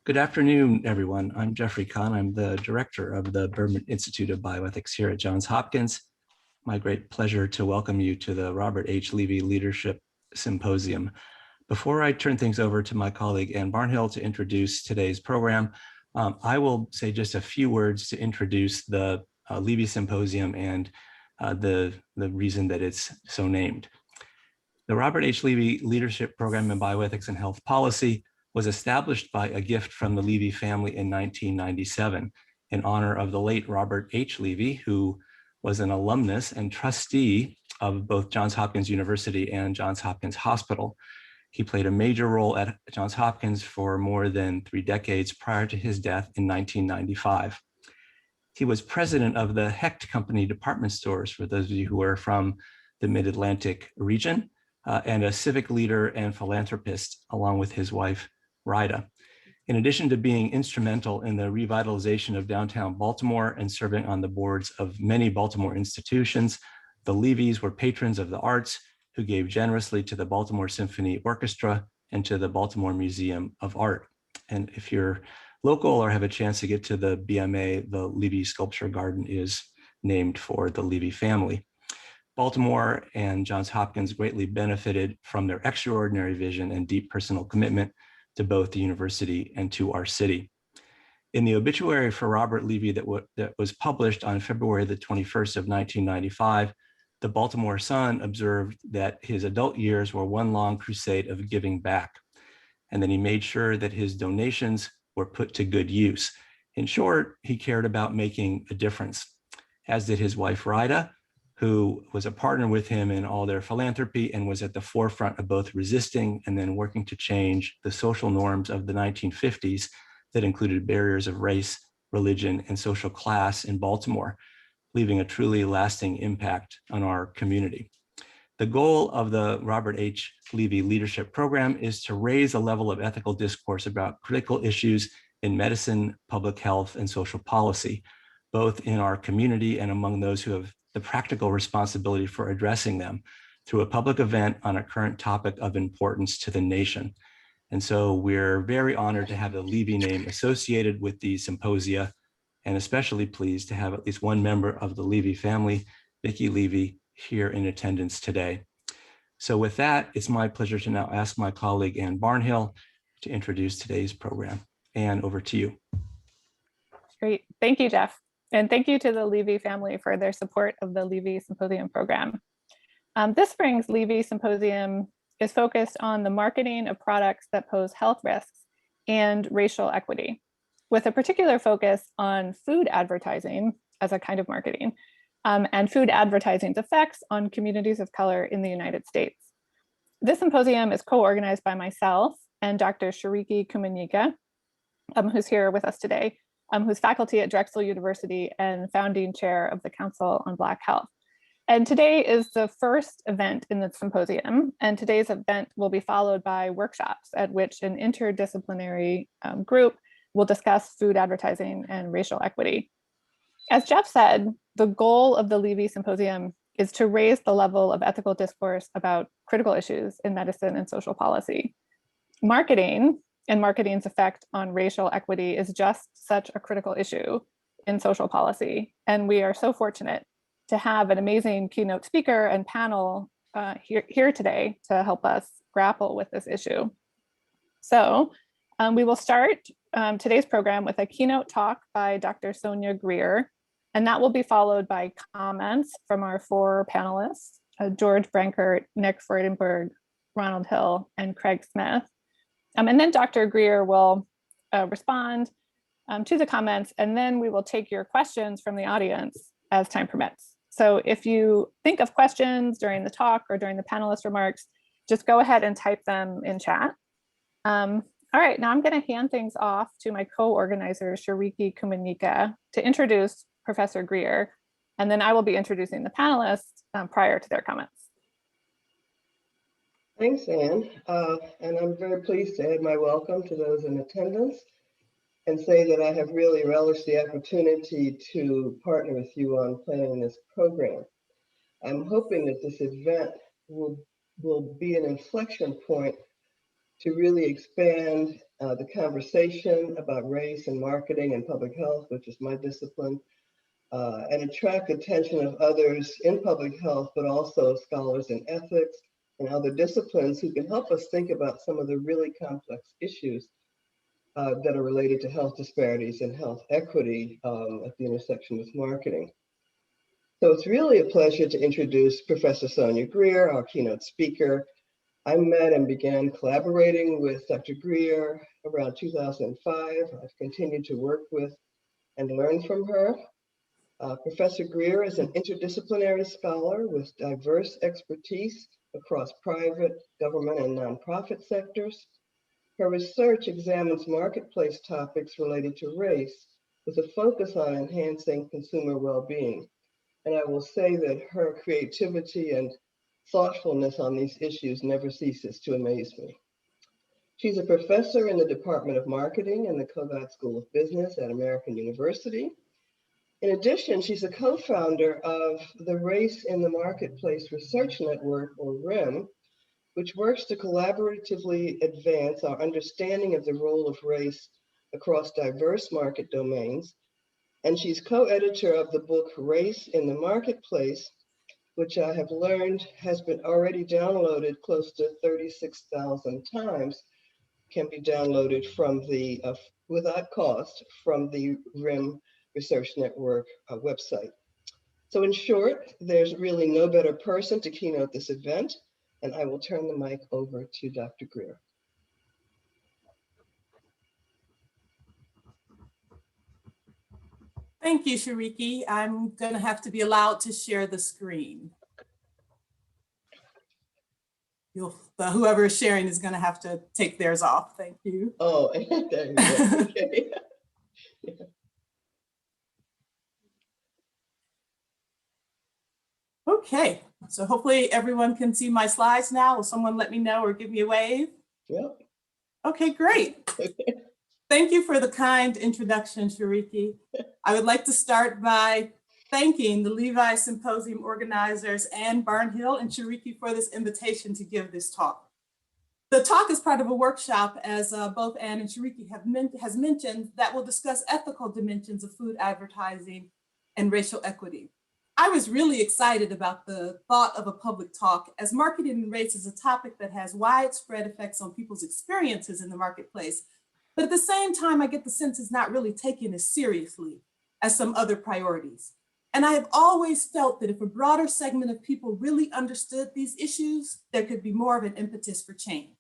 Good afternoon, everyone. I'm Jeffrey Kahn. I'm the director of the Berman Institute of Bioethics here at Johns Hopkins. My great pleasure to welcome you to the Robert H. Levi Leadership Symposium. Before I turn things over to my colleague Ann Barnhill to introduce today's program, I will say just a few words to introduce the Levi Symposium and the reason that it's so named. The Robert H. Levi Leadership Program in Bioethics and Health Policy was established by a gift from the Levi family in 1997 in honor of the late Robert H. Levi, who was an alumnus and trustee of both Johns Hopkins University and Johns Hopkins Hospital. He played a major role at Johns Hopkins for more than 3 decades prior to his death in 1995. He was president of the Hecht Company department stores, for those of you who are from the Mid-Atlantic region, and a civic leader and philanthropist, along with his wife, Rida. In addition to being instrumental in the revitalization of downtown Baltimore and serving on the boards of many Baltimore institutions, the Levis were patrons of the arts who gave generously to the Baltimore Symphony Orchestra and to the Baltimore Museum of Art. And if you're local or have a chance to get to the BMA, the Levi Sculpture Garden is named for the Levi family. Baltimore and Johns Hopkins greatly benefited from their extraordinary vision and deep personal commitment to both the university and to our city. In the obituary for Robert Levi that was published on February the 21st of 1995, the Baltimore Sun observed that his adult years were one long crusade of giving back, and that he made sure that his donations were put to good use. In short, he cared about making a difference, as did his wife, Rida, who was a partner with him in all their philanthropy and was at the forefront of both resisting and then working to change the social norms of the 1950s that included barriers of race, religion, and social class in Baltimore, leaving a truly lasting impact on our community. The goal of the Robert H. Levi Leadership Program is to raise a level of ethical discourse about critical issues in medicine, public health, and social policy, both in our community and among those who have the practical responsibility for addressing them through a public event on a current topic of importance to the nation. And so we're very honored to have the Levi name associated with these symposia, and especially pleased to have at least one member of the Levi family, Vicki Levi, here in attendance today. So with that, it's my pleasure to now ask my colleague Ann Barnhill to introduce today's program. Ann, over to you. Great, thank you, Jeff. And thank you to the Levi family for their support of the Levi Symposium program. This spring's Levi Symposium is focused on the marketing of products that pose health risks and racial equity, with a particular focus on food advertising as a kind of marketing, and food advertising's effects on communities of color in the United States. This symposium is co-organized by myself and Dr. Shariki Kumanyika, who's here with us today, who's faculty at Drexel University and founding chair of the Council on Black Health. And today is the first event in the symposium, and today's event will be followed by workshops at which an interdisciplinary group will discuss food advertising and racial equity. As Jeff said, the goal of the Levi Symposium is to raise the level of ethical discourse about critical issues in medicine and social policy. Marketing and marketing's effect on racial equity is just such a critical issue in social policy. And we are so fortunate to have an amazing keynote speaker and panel here today to help us grapple with this issue. So we will start today's program with a keynote talk by Dr. Sonya Greer, and that will be followed by comments from our 4 panelists, George Brenkert, Nick Freudenberg, Ronald Hill, and Craig Smith. And then Dr. Greer will respond to the comments, and then we will take your questions from the audience as time permits. So if you think of questions during the talk or during the panelist remarks, just go ahead and type them in chat. All right, now I'm going to hand things off to my co-organizer, Shariki Kumanyika, to introduce Professor Greer, and then I will be introducing the panelists prior to their comments. Thanks, Ann. And I'm very pleased to add my welcome to those in attendance and say that I have really relished the opportunity to partner with you on planning this program. I'm hoping that this event will be an inflection point to really expand the conversation about race and marketing and public health, which is my discipline, and attract attention of others in public health, but also scholars in ethics and other disciplines who can help us think about some of the really complex issues that are related to health disparities and health equity at the intersection with marketing. So it's really a pleasure to introduce Professor Sonya Greer, our keynote speaker. I met and began collaborating with Dr. Greer around 2005. I've continued to work with and learn from her. Professor Greer is an interdisciplinary scholar with diverse expertise across private, government, and nonprofit sectors. Her research examines marketplace topics related to race with a focus on enhancing consumer well-being. And I will say that her creativity and thoughtfulness on these issues never ceases to amaze me. She's a professor in the Department of Marketing in the Kogod School of Business at American University. In addition, she's a co-founder of the Race in the Marketplace Research Network, or RIM, which works to collaboratively advance our understanding of the role of race across diverse market domains. And she's co-editor of the book Race in the Marketplace, which I have learned has been already downloaded close to 36,000 times, can be downloaded from the, without cost, from the RIM Research Network website. So in short, there's really no better person to keynote this event, and I will turn the mic over to Dr. Greer. Thank you, Shariki. I'm going to have to be allowed to share the screen. Whoever is sharing is going to have to take theirs off. Thank you. Oh, there you go. Okay. Okay, so hopefully everyone can see my slides now. Will someone let me know or give me a wave? Yep. Okay, great. Thank you for the kind introduction, Shariki. I would like to start by thanking the Levi Symposium organizers, Anne Barnhill and Shariki, for this invitation to give this talk. The talk is part of a workshop, as both Anne and Shariki has mentioned, that will discuss ethical dimensions of food advertising and racial equity. I was really excited about the thought of a public talk, as marketing and race is a topic that has widespread effects on people's experiences in the marketplace. But at the same time, I get the sense it's not really taken as seriously as some other priorities. And I have always felt that if a broader segment of people really understood these issues, there could be more of an impetus for change.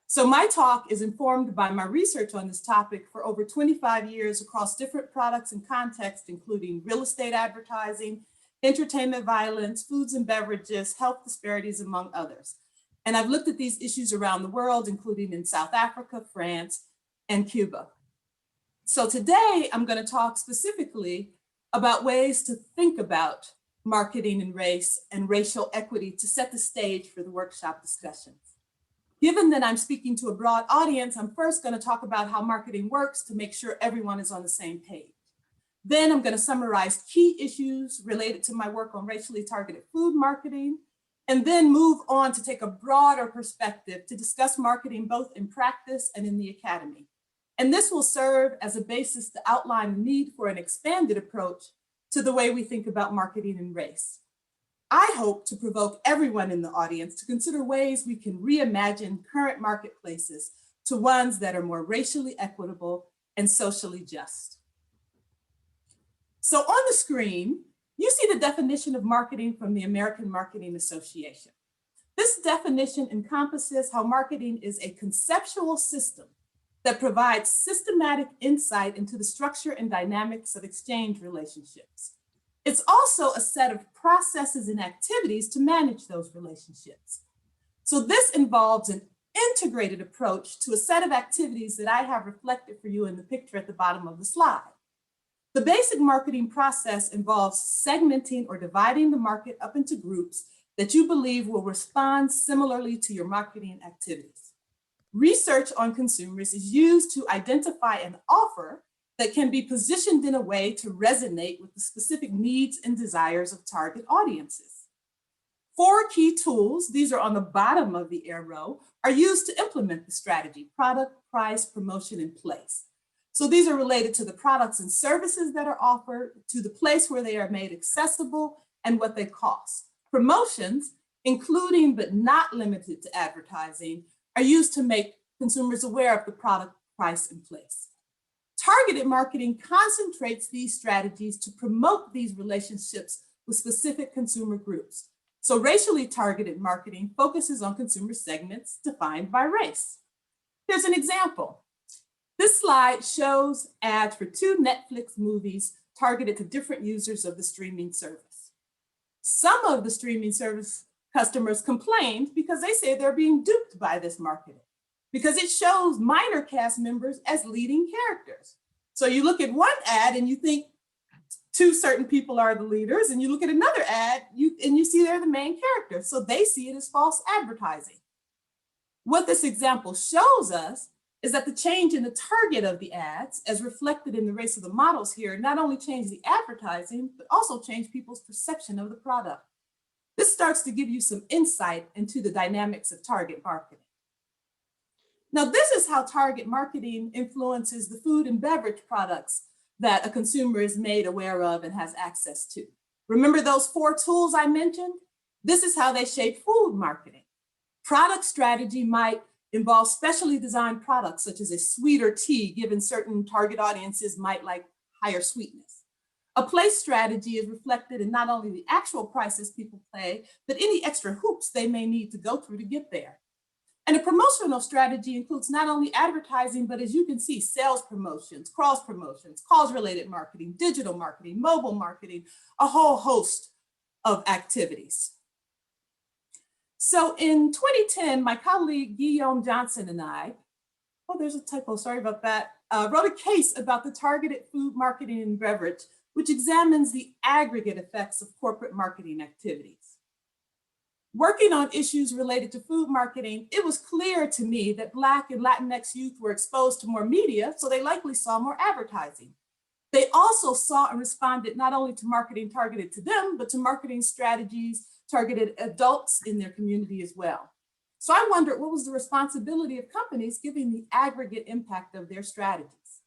So my talk is informed by my research on this topic for over 25 years across different products and contexts, including real estate advertising, entertainment violence, foods and beverages, health disparities, among others. And I've looked at these issues around the world, including in South Africa, France, and Cuba. So today I'm going to talk specifically about ways to think about marketing and race and racial equity to set the stage for the workshop discussions. Given that I'm speaking to a broad audience, I'm first going to talk about how marketing works to make sure everyone is on the same page. Then I'm going to summarize key issues related to my work on racially targeted food marketing, and then move on to take a broader perspective to discuss marketing both in practice and in the academy. And this will serve as a basis to outline the need for an expanded approach to the way we think about marketing and race. I hope to provoke everyone in the audience to consider ways we can reimagine current marketplaces to ones that are more racially equitable and socially just. So on the screen, you see the definition of marketing from the American Marketing Association. This definition encompasses how marketing is a conceptual system that provides systematic insight into the structure and dynamics of exchange relationships. It's also a set of processes and activities to manage those relationships. So this involves an integrated approach to a set of activities that I have reflected for you in the picture at the bottom of the slide. The basic marketing process involves segmenting or dividing the market up into groups that you believe will respond similarly to your marketing activities. Research on consumers is used to identify an offer that can be positioned in a way to resonate with the specific needs and desires of target audiences. 4 key tools, these are on the bottom of the arrow, are used to implement the strategy: product, price, promotion, and place. So these are related to the products and services that are offered, to the place where they are made accessible, and what they cost. Promotions, including but not limited to advertising, are used to make consumers aware of the product, price, and place. Targeted marketing concentrates these strategies to promote these relationships with specific consumer groups. So racially targeted marketing focuses on consumer segments defined by race. Here's an example. This slide shows ads for 2 Netflix movies targeted to different users of the streaming service. Some of the streaming service customers complained because they say they're being duped by this marketing, because it shows minor cast members as leading characters. So you look at one ad and you think 2 certain people are the leaders, and you look at another ad and you see they're the main characters. So they see it as false advertising. What this example shows us is that the change in the target of the ads, as reflected in the race of the models here, not only changed the advertising, but also changed people's perception of the product. This starts to give you some insight into the dynamics of target marketing. Now, this is how target marketing influences the food and beverage products that a consumer is made aware of and has access to. Remember those 4 tools I mentioned? This is how they shape food marketing. Product strategy might involve specially designed products, such as a sweeter tea, given certain target audiences might like higher sweetness. A place strategy is reflected in not only the actual prices people pay, but any extra hoops they may need to go through to get there. And a promotional strategy includes not only advertising, but as you can see, sales promotions, cross promotions, cause-related marketing, digital marketing, mobile marketing, a whole host of activities. So in 2010, my colleague Guillaume Johnson and I, oh, there's a typo, sorry about that, wrote a case about the targeted food marketing and beverage, which examines the aggregate effects of corporate marketing activities. Working on issues related to food marketing, it was clear to me that Black and Latinx youth were exposed to more media, so they likely saw more advertising. They also saw and responded not only to marketing targeted to them, but to marketing strategies targeted adults in their community as well. So I wondered, what was the responsibility of companies given the aggregate impact of their strategies?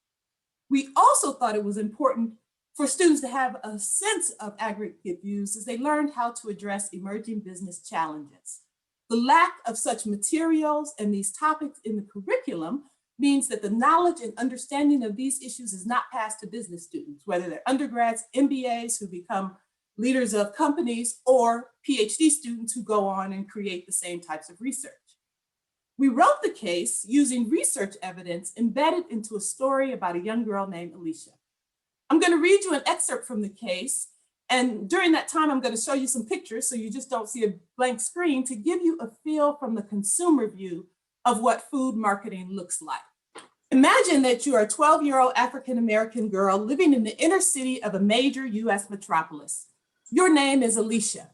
We also thought it was important for students to have a sense of aggregate views as they learned how to address emerging business challenges. The lack of such materials and these topics in the curriculum means that the knowledge and understanding of these issues is not passed to business students, whether they're undergrads, MBAs who become leaders of companies, or PhD students who go on and create the same types of research. We wrote the case using research evidence embedded into a story about a young girl named Alicia. I'm going to read you an excerpt from the case, and during that time, I'm going to show you some pictures so you just don't see a blank screen, to give you a feel from the consumer view of what food marketing looks like. Imagine that you are a 12-year-old African-American girl living in the inner city of a major US metropolis. Your name is Alicia.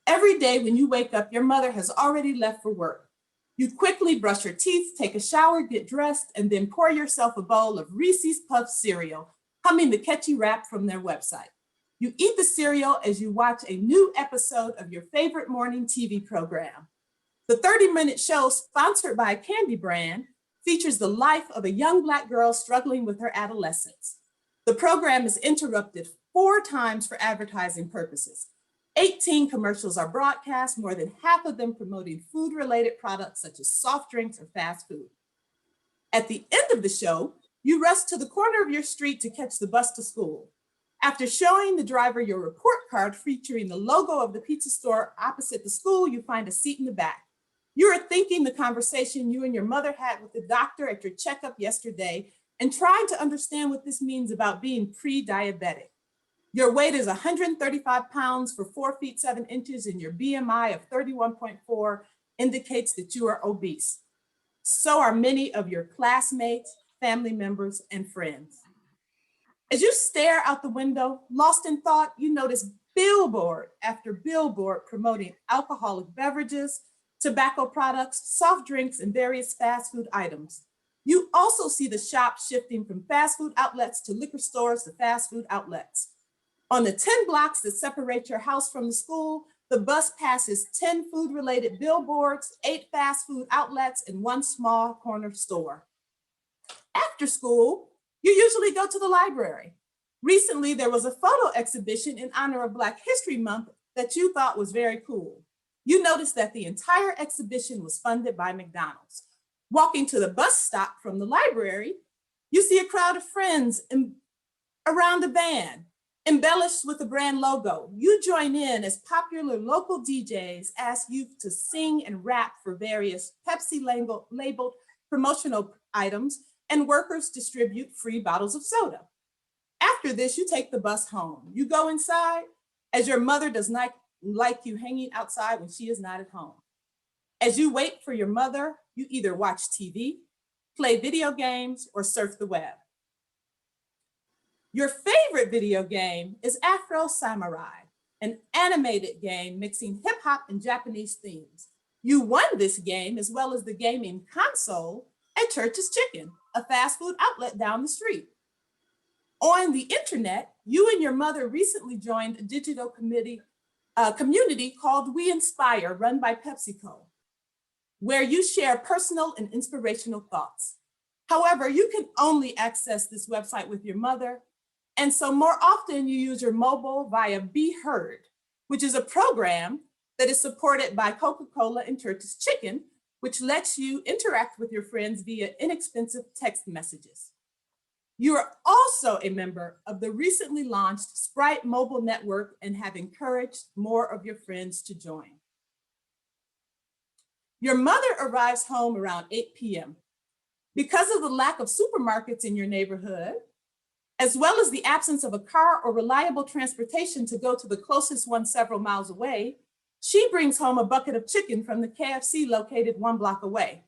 Every day when you wake up, your mother has already left for work. You quickly brush your teeth, take a shower, get dressed, and then pour yourself a bowl of Reese's Puffs cereal, humming the catchy rap from their website. You eat the cereal as you watch a new episode of your favorite morning TV program. The 30-minute show, sponsored by a candy brand, features the life of a young Black girl struggling with her adolescence. The program is interrupted 4 times for advertising purposes. 18 commercials are broadcast, more than half of them promoting food-related products such as soft drinks or fast food. At the end of the show, you rush to the corner of your street to catch the bus to school. After showing the driver your report card featuring the logo of the pizza store opposite the school, you find a seat in the back. You are thinking the conversation you and your mother had with the doctor at your checkup yesterday and trying to understand what this means about being pre-diabetic. Your weight is 135 pounds for 4 feet 7 inches, and your BMI of 31.4 indicates that you are obese. So are many of your classmates, family members, and friends. As you stare out the window, lost in thought, you notice billboard after billboard promoting alcoholic beverages, tobacco products, soft drinks, and various fast food items. You also see the shop shifting from fast food outlets to liquor stores to fast food outlets. On the 10 blocks that separate your house from the school, the bus passes 10 food-related billboards, 8 fast food outlets, and 1 small corner store. After school, you usually go to the library. Recently, there was a photo exhibition in honor of Black History Month that you thought was very cool. You noticed that the entire exhibition was funded by McDonald's. Walking to the bus stop from the library, you see a crowd of friends around a band, embellished with the brand logo. You join in as popular local DJs ask youth to sing and rap for various Pepsi labeled promotional items, and workers distribute free bottles of soda. After this, you take the bus home. You go inside as your mother does not like you hanging outside when she is not at home. As you wait for your mother, you either watch TV, play video games, or surf the web. Your favorite video game is Afro Samurai, an animated game mixing hip hop and Japanese themes. You won this game as well as the gaming console at Church's Chicken, a fast food outlet down the street. On the internet, you and your mother recently joined a digital community called We Inspire, run by PepsiCo, where you share personal and inspirational thoughts. However, you can only access this website with your mother, and so more often you use your mobile via Be Heard, which is a program that is supported by Coca-Cola and Church's Chicken, which lets you interact with your friends via inexpensive text messages. You are also a member of the recently launched Sprite mobile network and have encouraged more of your friends to join. Your mother arrives home around 8 p.m. Because of the lack of supermarkets in your neighborhood, as well as the absence of a car or reliable transportation to go to the closest one several miles away, she brings home a bucket of chicken from the KFC located 1 block away.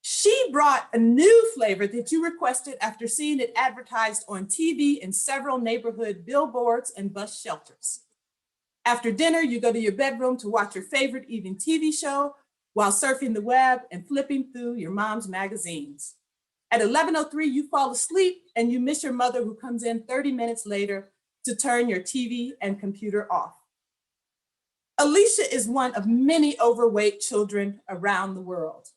She brought a new flavor that you requested after seeing it advertised on TV in several neighborhood billboards and bus shelters. After dinner, you go to your bedroom to watch your favorite evening TV show while surfing the web and flipping through your mom's magazines. At 11:03, you fall asleep and you miss your mother who comes in 30 minutes later to turn your TV and computer off. Alicia is one of many overweight children around the world.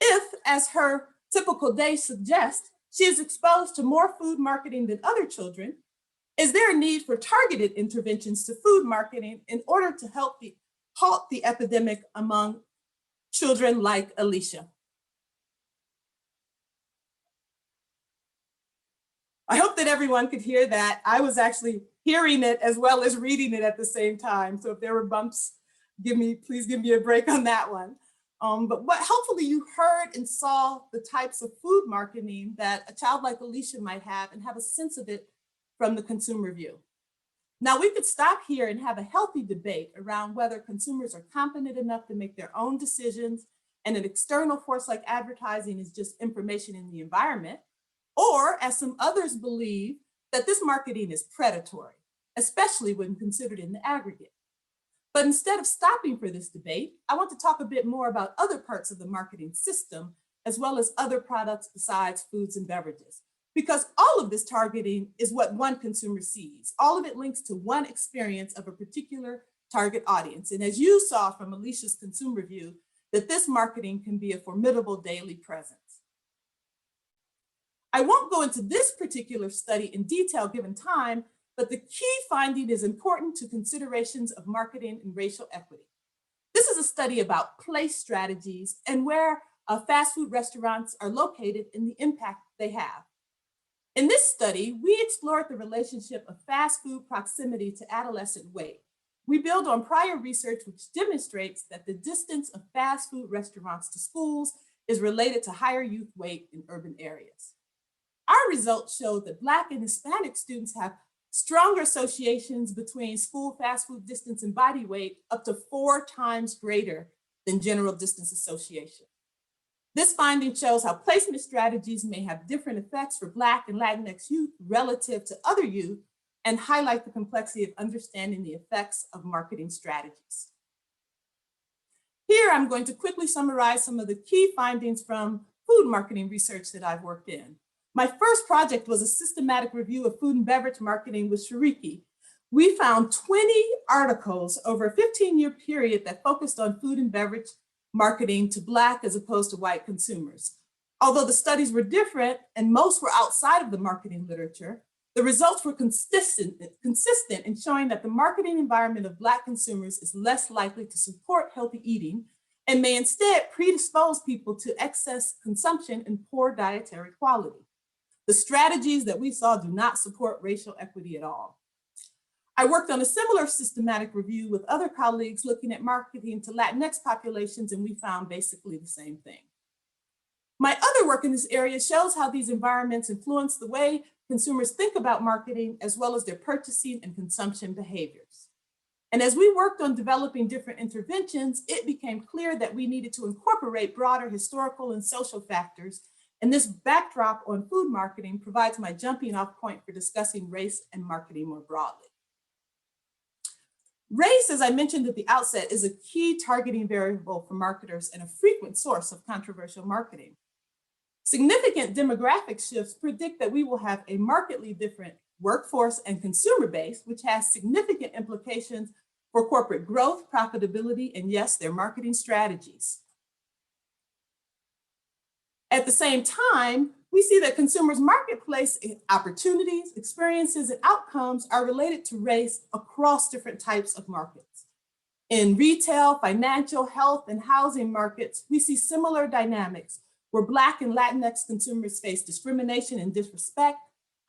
If, as her typical day suggests, she is exposed to more food marketing than other children, is there a need for targeted interventions to food marketing in order to help halt the epidemic among children like Alicia? I hope that everyone could hear that. I was actually hearing it as well as reading it at the same time. So if there were bumps, please give me a break on that one. But hopefully you heard and saw the types of food marketing that a child like Alicia might have and have a sense of it from the consumer view. Now we could stop here and have a healthy debate around whether consumers are competent enough to make their own decisions and an external force like advertising is just information in the environment, or as some others believe, that this marketing is predatory, especially when considered in the aggregate. But instead of stopping for this debate, I want to talk a bit more about other parts of the marketing system, as well as other products besides foods and beverages. Because all of this targeting is what one consumer sees. All of it links to one experience of a particular target audience. And as you saw from Alicia's consumer view, that this marketing can be a formidable daily presence. I won't go into this particular study in detail given time, but the key finding is important to considerations of marketing and racial equity. This is a study about place strategies and where fast food restaurants are located and the impact they have. In this study, we explored the relationship of fast food proximity to adolescent weight. We build on prior research which demonstrates that the distance of fast food restaurants to schools is related to higher youth weight in urban areas. Our results showed that Black and Hispanic students have stronger associations between school fast food distance and body weight, up to 4 times greater than general distance association. This finding shows how placement strategies may have different effects for Black and Latinx youth relative to other youth and highlight the complexity of understanding the effects of marketing strategies. Here, I'm going to quickly summarize some of the key findings from food marketing research that I've worked in. My first project was a systematic review of food and beverage marketing with Shariki. we found 20 articles over a 15-year period that focused on food and beverage marketing to Black as opposed to white consumers. Although the studies were different and most were outside of the marketing literature, the results were consistent in showing that the marketing environment of Black consumers is less likely to support healthy eating and may instead predispose people to excess consumption and poor dietary quality. The strategies that we saw do not support racial equity at all. I worked on a similar systematic review with other colleagues looking at marketing to Latinx populations, and we found basically the same thing. My other work in this area shows how these environments influence the way consumers think about marketing, as well as their purchasing and consumption behaviors. And as we worked on developing different interventions, it became clear that we needed to incorporate broader historical and social factors. And this backdrop on food marketing provides my jumping off point for discussing race and marketing more broadly. Race, as I mentioned at the outset, is a key targeting variable for marketers and a frequent source of controversial marketing. Significant demographic shifts predict that we will have a markedly different workforce and consumer base, which has significant implications for corporate growth, profitability, and yes, their marketing strategies. At the same time, we see that consumers' marketplace opportunities, experiences, and outcomes are related to race across different types of markets. In retail, financial, health, and housing markets, we see similar dynamics where Black and Latinx consumers face discrimination and disrespect,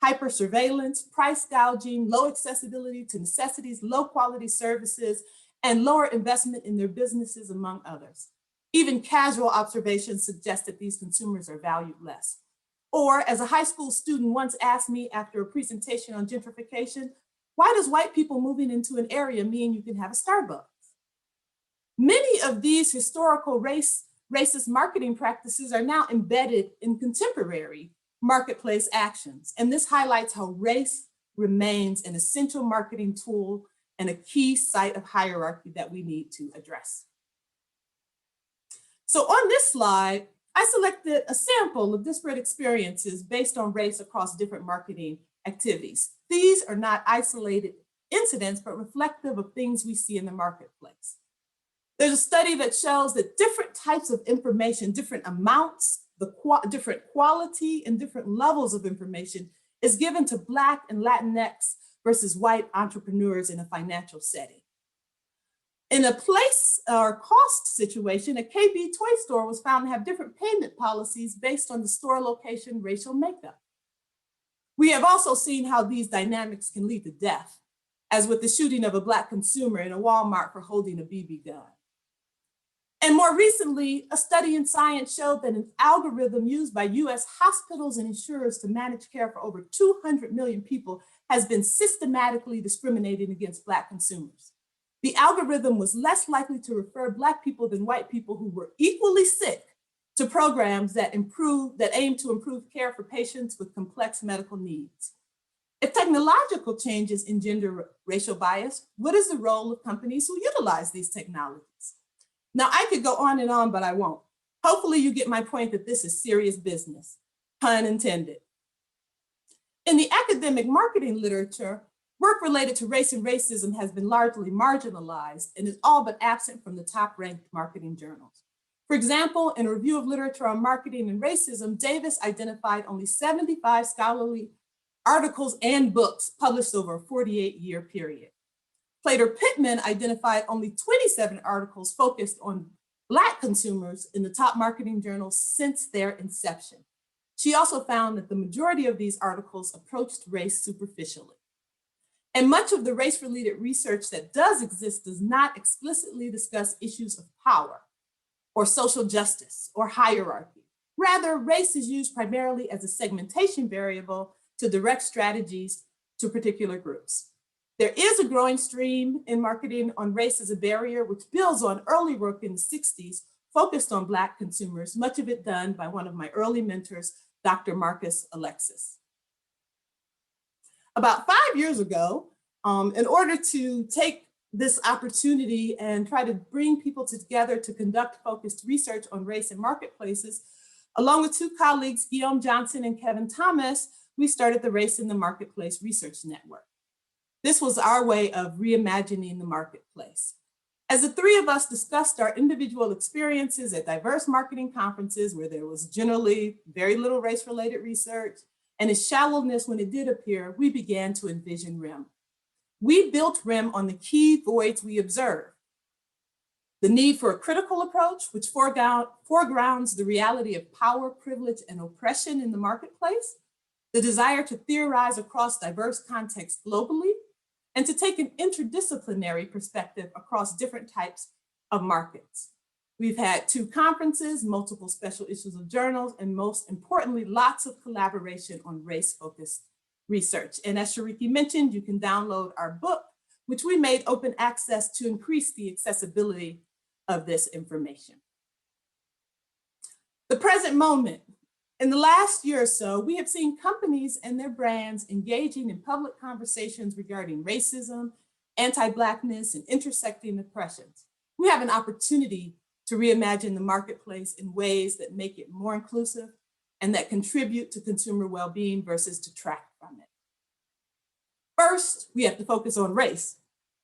hyper-surveillance, price gouging, low accessibility to necessities, low quality services, and lower investment in their businesses, among others. Even casual observations suggest that these consumers are valued less. Or, as a high school student once asked me after a presentation on gentrification, why does white people moving into an area mean you can have a Starbucks? Many of these historical racist marketing practices are now embedded in contemporary marketplace actions. And this highlights how race remains an essential marketing tool and a key site of hierarchy that we need to address. So on this slide, I selected a sample of disparate experiences based on race across different marketing activities. These are not isolated incidents, but reflective of things we see in the marketplace. There's a study that shows that different types of information, different amounts, different quality, and different levels of information is given to Black and Latinx versus white entrepreneurs in a financial setting. In a place or cost situation, a KB toy store was found to have different payment policies based on the store location, racial makeup. We have also seen how these dynamics can lead to death, as with the shooting of a Black consumer in a Walmart for holding a BB gun. And more recently, a study in Science showed that an algorithm used by US hospitals and insurers to manage care for over 200 million people has been systematically discriminating against Black consumers. The algorithm was less likely to refer Black people than white people who were equally sick to programs that aim to improve care for patients with complex medical needs. If technological changes engender racial bias, what is the role of companies who utilize these technologies? Now, I could go on and on, but I won't. Hopefully you get my point that this is serious business, pun intended. In the academic marketing literature, work related to race and racism has been largely marginalized and is all but absent from the top-ranked marketing journals. For example, in a review of literature on marketing and racism, Davis identified only 75 scholarly articles and books published over a 48-year period. Plater-Pittman identified only 27 articles focused on Black consumers in the top marketing journals since their inception. She also found that the majority of these articles approached race superficially. And much of the race-related research that does exist does not explicitly discuss issues of power or social justice or hierarchy. Rather, race is used primarily as a segmentation variable to direct strategies to particular groups. There is a growing stream in marketing on race as a barrier, which builds on early work in the 60s focused on Black consumers, much of it done by one of my early mentors, Dr. Marcus Alexis. About 5 years ago, in order to take this opportunity and try to bring people together to conduct focused research on race and marketplaces, along with two colleagues, Guillaume Johnson and Kevin Thomas, we started the Race in the Marketplace Research Network. This was our way of reimagining the marketplace. As the three of us discussed our individual experiences at diverse marketing conferences where there was generally very little race-related research and its shallowness when it did appear, we began to envision RIM. We built RIM on the key voids we observed. The need for a critical approach, which foregrounds the reality of power, privilege, and oppression in the marketplace, the desire to theorize across diverse contexts globally, and to take an interdisciplinary perspective across different types of markets. We've had 2 conferences, multiple special issues of journals, and most importantly, lots of collaboration on race-focused research. And as Shariki mentioned, you can download our book, which we made open access to increase the accessibility of this information. The present moment. In the last year or so, we have seen companies and their brands engaging in public conversations regarding racism, anti-Blackness, and intersecting oppressions. We have an opportunity to reimagine the marketplace in ways that make it more inclusive and that contribute to consumer well-being versus detract from it. First, we have to focus on race.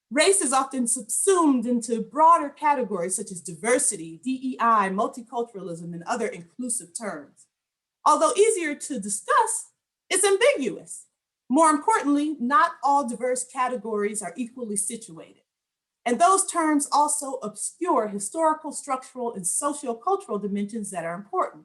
Race is often subsumed into broader categories such as diversity, DEI, multiculturalism, and other inclusive terms. Although easier to discuss, it's ambiguous. More importantly, not all diverse categories are equally situated. And those terms also obscure historical, structural, and sociocultural dimensions that are important.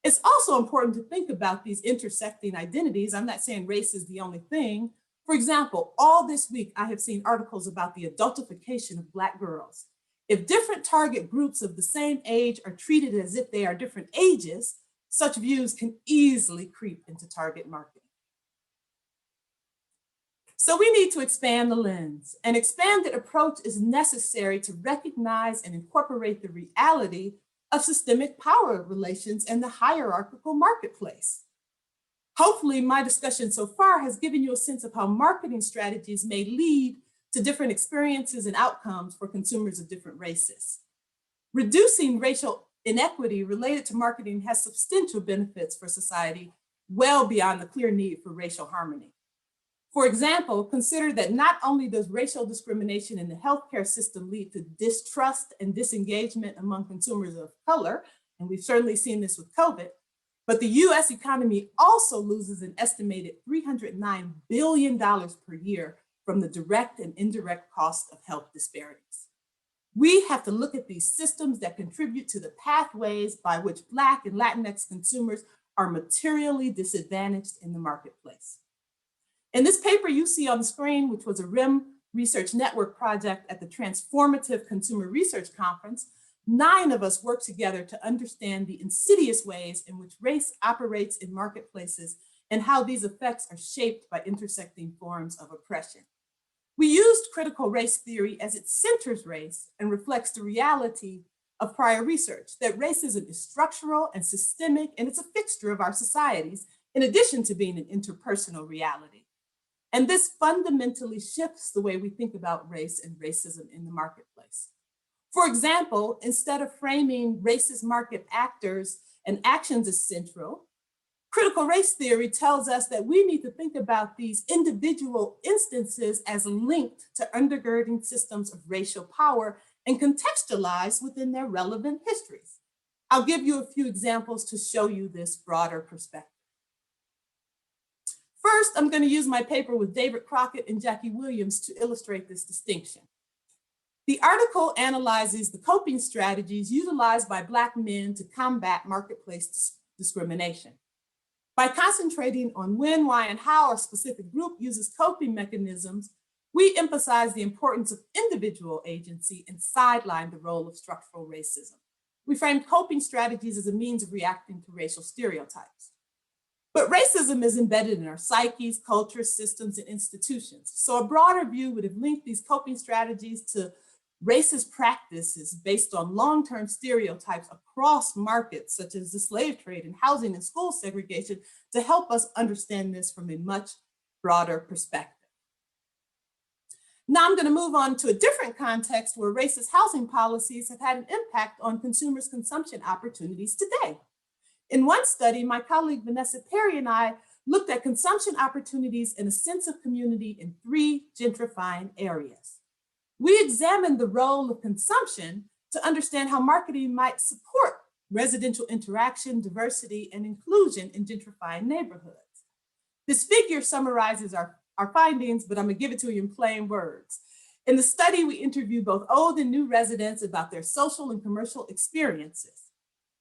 It's also important to think about these intersecting identities. I'm not saying race is the only thing. For example, all this week, I have seen articles about the adultification of Black girls. If different target groups of the same age are treated as if they are different ages, such views can easily creep into target marketing. So we need to expand the lens. An expanded approach is necessary to recognize and incorporate the reality of systemic power relations and the hierarchical marketplace. Hopefully, my discussion so far has given you a sense of how marketing strategies may lead to different experiences and outcomes for consumers of different races. Reducing racial inequity related to marketing has substantial benefits for society well beyond the clear need for racial harmony. For example, consider that not only does racial discrimination in the healthcare system lead to distrust and disengagement among consumers of color, and we've certainly seen this with COVID, but the US economy also loses an estimated $309 billion per year from the direct and indirect cost of health disparities. We have to look at these systems that contribute to the pathways by which Black and Latinx consumers are materially disadvantaged in the marketplace. In this paper you see on the screen, which was a RIM Research Network project at the Transformative Consumer Research Conference, 9 of us worked together to understand the insidious ways in which race operates in marketplaces and how these effects are shaped by intersecting forms of oppression. We used critical race theory as it centers race and reflects the reality of prior research, that racism is structural and systemic, and it's a fixture of our societies, in addition to being an interpersonal reality. And this fundamentally shifts the way we think about race and racism in the marketplace. For example, instead of framing racist market actors and actions as central, critical race theory tells us that we need to think about these individual instances as linked to undergirding systems of racial power and contextualized within their relevant histories. I'll give you a few examples to show you this broader perspective. First, I'm going to use my paper with David Crockett and Jackie Williams to illustrate this distinction. The article analyzes the coping strategies utilized by Black men to combat marketplace discrimination. By concentrating on when, why, and how a specific group uses coping mechanisms, we emphasize the importance of individual agency and sideline the role of structural racism. We frame coping strategies as a means of reacting to racial stereotypes. But racism is embedded in our psyches, cultures, systems, and institutions. So a broader view would have linked these coping strategies to racist practices based on long-term stereotypes across markets, such as the slave trade and housing and school segregation, to help us understand this from a much broader perspective. Now I'm going to move on to a different context where racist housing policies have had an impact on consumers' consumption opportunities today. In one study, my colleague Vanessa Perry and I looked at consumption opportunities and a sense of community in 3 gentrifying areas. We examined the role of consumption to understand how marketing might support residential interaction, diversity, and inclusion in gentrifying neighborhoods. This figure summarizes our findings, but I'm gonna give it to you in plain words. In the study, we interviewed both old and new residents about their social and commercial experiences.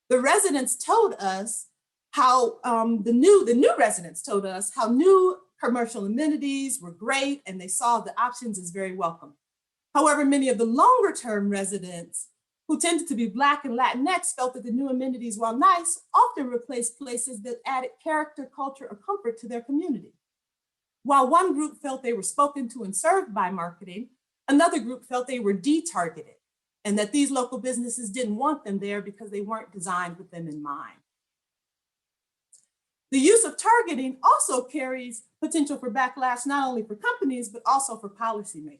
The residents told us how the new residents told us how new commercial amenities were great and they saw the options as very welcome. However, many of the longer term residents who tended to be Black and Latinx felt that the new amenities, while nice, often replaced places that added character, culture, or comfort to their community. While one group felt they were spoken to and served by marketing, another group felt they were detargeted and that these local businesses didn't want them there because they weren't designed with them in mind. The use of targeting also carries potential for backlash, not only for companies, but also for policymakers.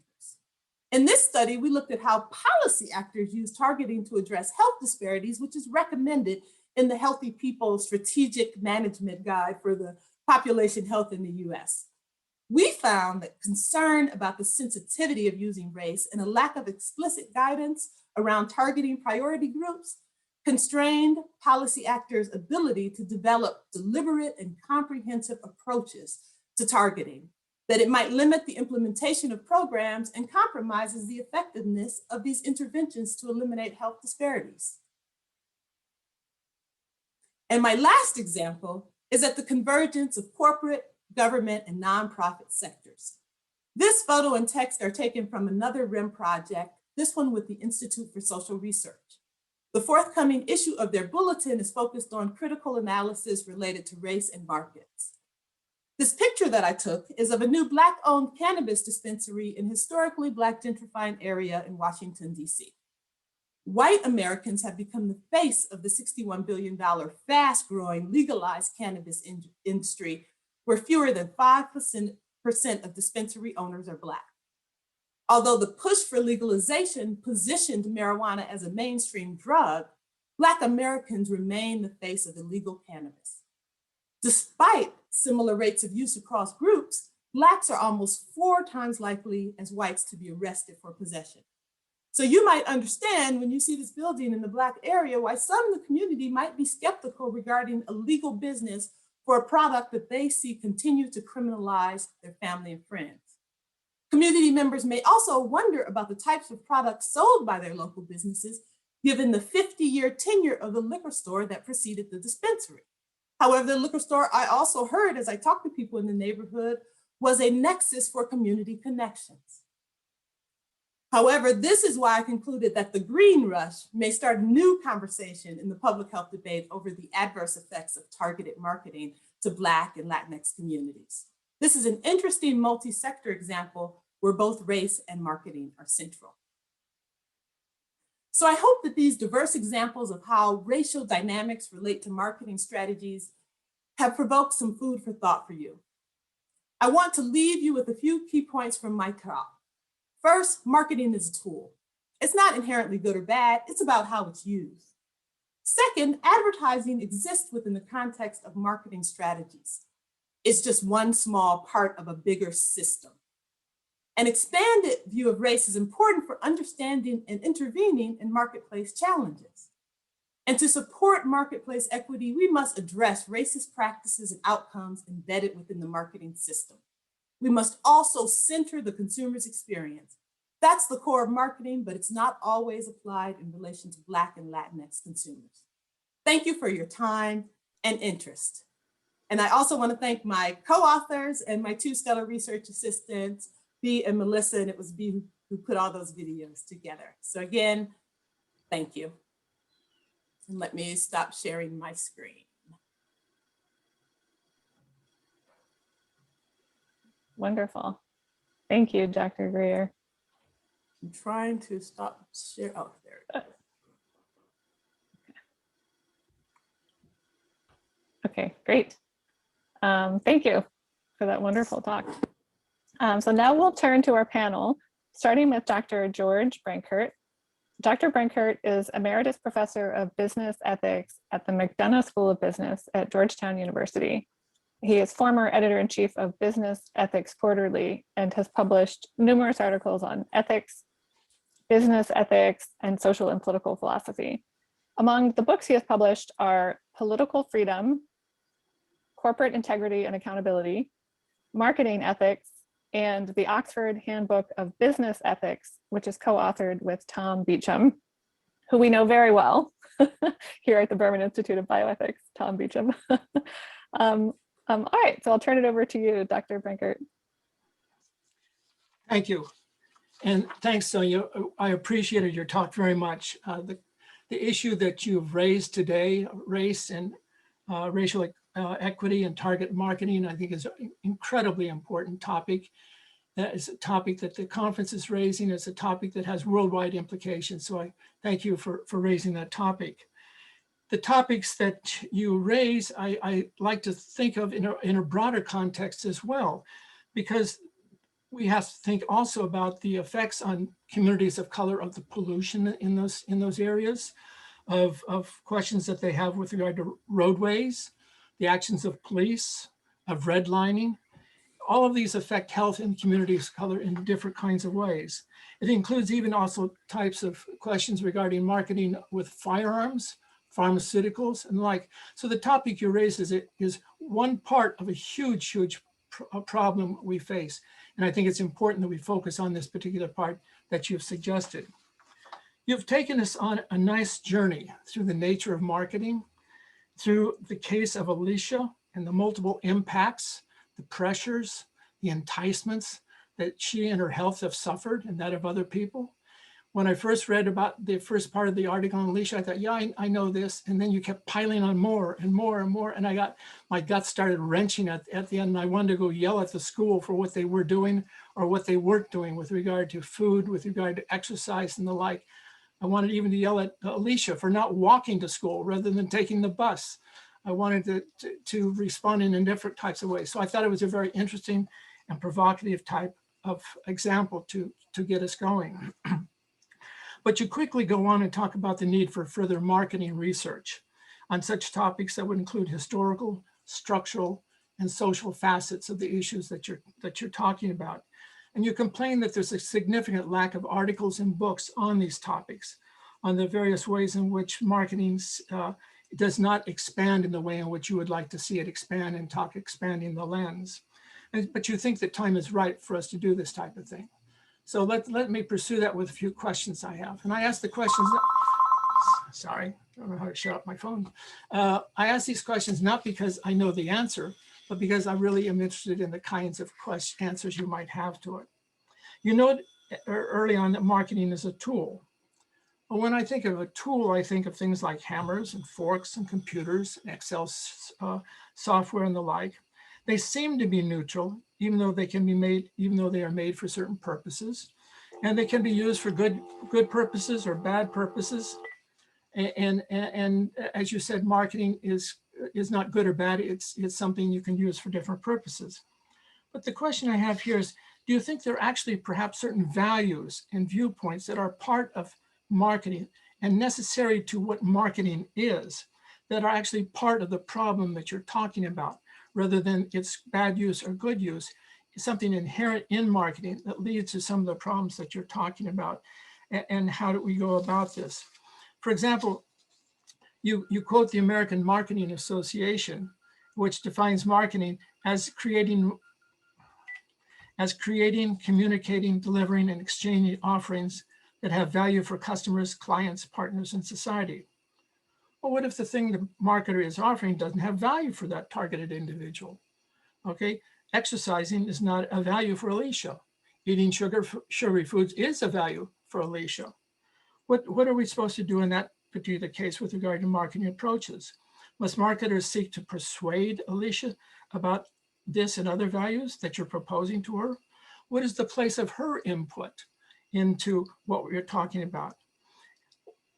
In this study, we looked at how policy actors use targeting to address health disparities, which is recommended in the Healthy People Strategic Management Guide for the population health in the US. We found that concern about the sensitivity of using race and a lack of explicit guidance around targeting priority groups constrained policy actors' ability to develop deliberate and comprehensive approaches to targeting, that it might limit the implementation of programs and compromises the effectiveness of these interventions to eliminate health disparities. And my last example is at the convergence of corporate, government, and nonprofit sectors. This photo and text are taken from another RIM project, this one with the Institute for Social Research. The forthcoming issue of their bulletin is focused on critical analysis related to race and markets. This picture that I took is of a new Black-owned cannabis dispensary in historically Black gentrifying area in Washington, DC. White Americans have become the face of the $61 billion fast-growing legalized cannabis industry, where fewer than 5% of dispensary owners are Black. Although the push for legalization positioned marijuana as a mainstream drug, Black Americans remain the face of illegal cannabis. Despite similar rates of use across groups, Blacks are almost 4 times likely as whites to be arrested for possession. So you might understand when you see this building in the Black area why some in the community might be skeptical regarding a legal business for a product that they see continue to criminalize their family and friends. Community members may also wonder about the types of products sold by their local businesses, given the 50-year tenure of the liquor store that preceded the dispensary. However, the liquor store, I also heard as I talked to people in the neighborhood, was a nexus for community connections. However, this is why I concluded that the green rush may start a new conversation in the public health debate over the adverse effects of targeted marketing to Black and Latinx communities. This is an interesting multi-sector example where both race and marketing are central. So I hope that these diverse examples of how racial dynamics relate to marketing strategies have provoked some food for thought for you. I want to leave you with a few key points from my talk. First, marketing is a tool. It's not inherently good or bad, it's about how it's used. Second, advertising exists within the context of marketing strategies. It's just one small part of a bigger system. An expanded view of race is important for understanding and intervening in marketplace challenges. And to support marketplace equity, we must address racist practices and outcomes embedded within the marketing system. We must also center the consumer's experience. That's the core of marketing, but it's not always applied in relation to Black and Latinx consumers. Thank you for your time and interest. And I also want to thank my co-authors and my 2 stellar research assistants, Bea and Melissa, and it was Bea who put all those videos together. So again, thank you. And let me stop sharing my screen. Wonderful. Thank you, Dr. Greer. I'm trying to stop share. Oh, there it is. Okay, great. Thank you for that wonderful talk. So now we'll turn to our panel, starting with Dr. George Brenkert. Dr. Brenkert is Emeritus Professor of Business Ethics at the McDonough School of Business at Georgetown University. He is former editor-in-chief of Business Ethics Quarterly and has published numerous articles on ethics, business ethics, and social and political philosophy. Among the books he has published are Political Freedom, Corporate Integrity and Accountability, Marketing Ethics, and the Oxford Handbook of Business Ethics, which is co-authored with Tom Beecham, who we know very well here at the Berman Institute of Bioethics, Tom Beecham. All right, so I'll turn it over to you, Dr. Brenkert. Thank you. And thanks, Sonia. I appreciated your talk very much. The issue that you've raised today, race and racial equity and target marketing, I think is an incredibly important topic. That is a topic that the conference is raising. It's a topic that has worldwide implications. So I thank you for raising that topic. The topics that you raise, I like to think of in a broader context as well, because we have to think also about the effects on communities of color of the pollution in those areas, of questions that they have with regard to roadways, the actions of police, of redlining. All of these affect health in communities of color in different kinds of ways. It includes even also types of questions regarding marketing with firearms, pharmaceuticals, and the like. So the topic you raised is one part of a huge problem we face. And I think it's important that we focus on this particular part that you've suggested. You've taken us on a nice journey through the nature of marketing, through the case of Alicia and the multiple impacts, the pressures, the enticements that she and her health have suffered and that of other people. When I first read about the first part of the article on Alicia, I thought, yeah, I know this. And then you kept piling on more and more and more. And my gut started wrenching at the end. And I wanted to go yell at the school for what they were doing or what they weren't doing with regard to food, with regard to exercise and the like. I wanted even to yell at Alicia for not walking to school rather than taking the bus. I wanted to respond in different types of ways. So I thought it was a very interesting and provocative type of example to get us going. But you quickly go on and talk about the need for further marketing research on such topics that would include historical, structural, and social facets of the issues that you're talking about. And you complain that there's a significant lack of articles and books on these topics, on the various ways in which marketing does not expand in the way in which you would like to see it expand and expanding the lens. But you think that time is right for us to do this type of thing. So let me pursue that with a few questions I have. And I ask the questions, sorry, I don't know how to shut up my phone. I ask these questions not because I know the answer, but because I really am interested in the kinds of answers you might have to it. You know early on that marketing is a tool. But when I think of a tool, I think of things like hammers and forks and computers, and Excel software and the like. They seem to be neutral, even though they can be made, even though they are made for certain purposes, and they can be used for good purposes or bad purposes. And as you said, marketing is not good or bad. It's something you can use for different purposes. But the question I have here is, do you think there are actually perhaps certain values and viewpoints that are part of marketing and necessary to what marketing is, that are actually part of the problem that you're talking about, rather than its bad use or good use, something inherent in marketing that leads to some of the problems that you're talking about? And how do we go about this? For example, you quote the American Marketing Association, which defines marketing as creating, communicating, delivering, and exchanging offerings that have value for customers, clients, partners, and society. Well, what if the thing the marketer is offering doesn't have value for that targeted individual? Okay, exercising is not a value for Alicia. Eating sugary foods is a value for Alicia. What are we supposed to do in that particular case with regard to marketing approaches? Must marketers seek to persuade Alicia about this and other values that you're proposing to her? What is the place of her input into what we're talking about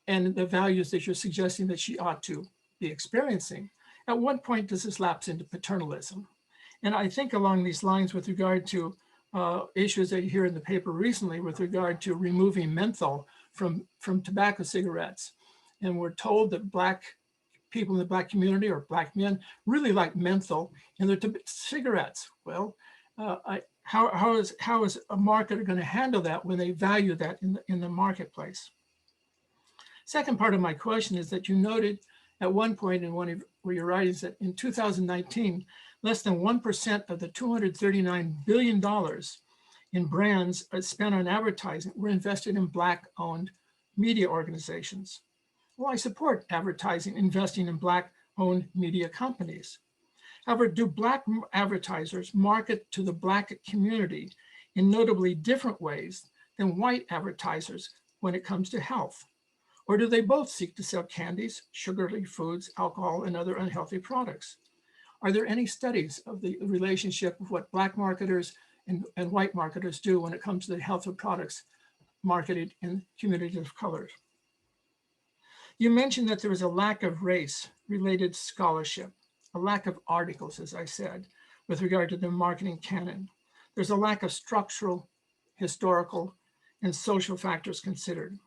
and the values that you're suggesting that she ought to be experiencing? At what point does this lapse into paternalism? And I think along these lines with regard to issues that you hear in the paper recently with regard to removing menthol from tobacco cigarettes. And we're told that Black people in the Black community or Black men really like menthol in their cigarettes. Well, how is a marketer going to handle that when they value that in the marketplace? Second part of my question is that you noted at one point in one of your writings that in 2019, less than 1% of the $239 billion in brands spent on advertising were invested in Black-owned media organizations. Well, I support advertising investing in Black-owned media companies. However, do Black advertisers market to the Black community in notably different ways than white advertisers when it comes to health? Or do they both seek to sell candies, sugary foods, alcohol, and other unhealthy products? Are there any studies of the relationship of what Black marketers and white marketers do when it comes to the health of products marketed in communities of color? You mentioned that there was a lack of race-related scholarship, a lack of articles, as I said, with regard to the marketing canon. There's a lack of structural, historical, and social factors considered.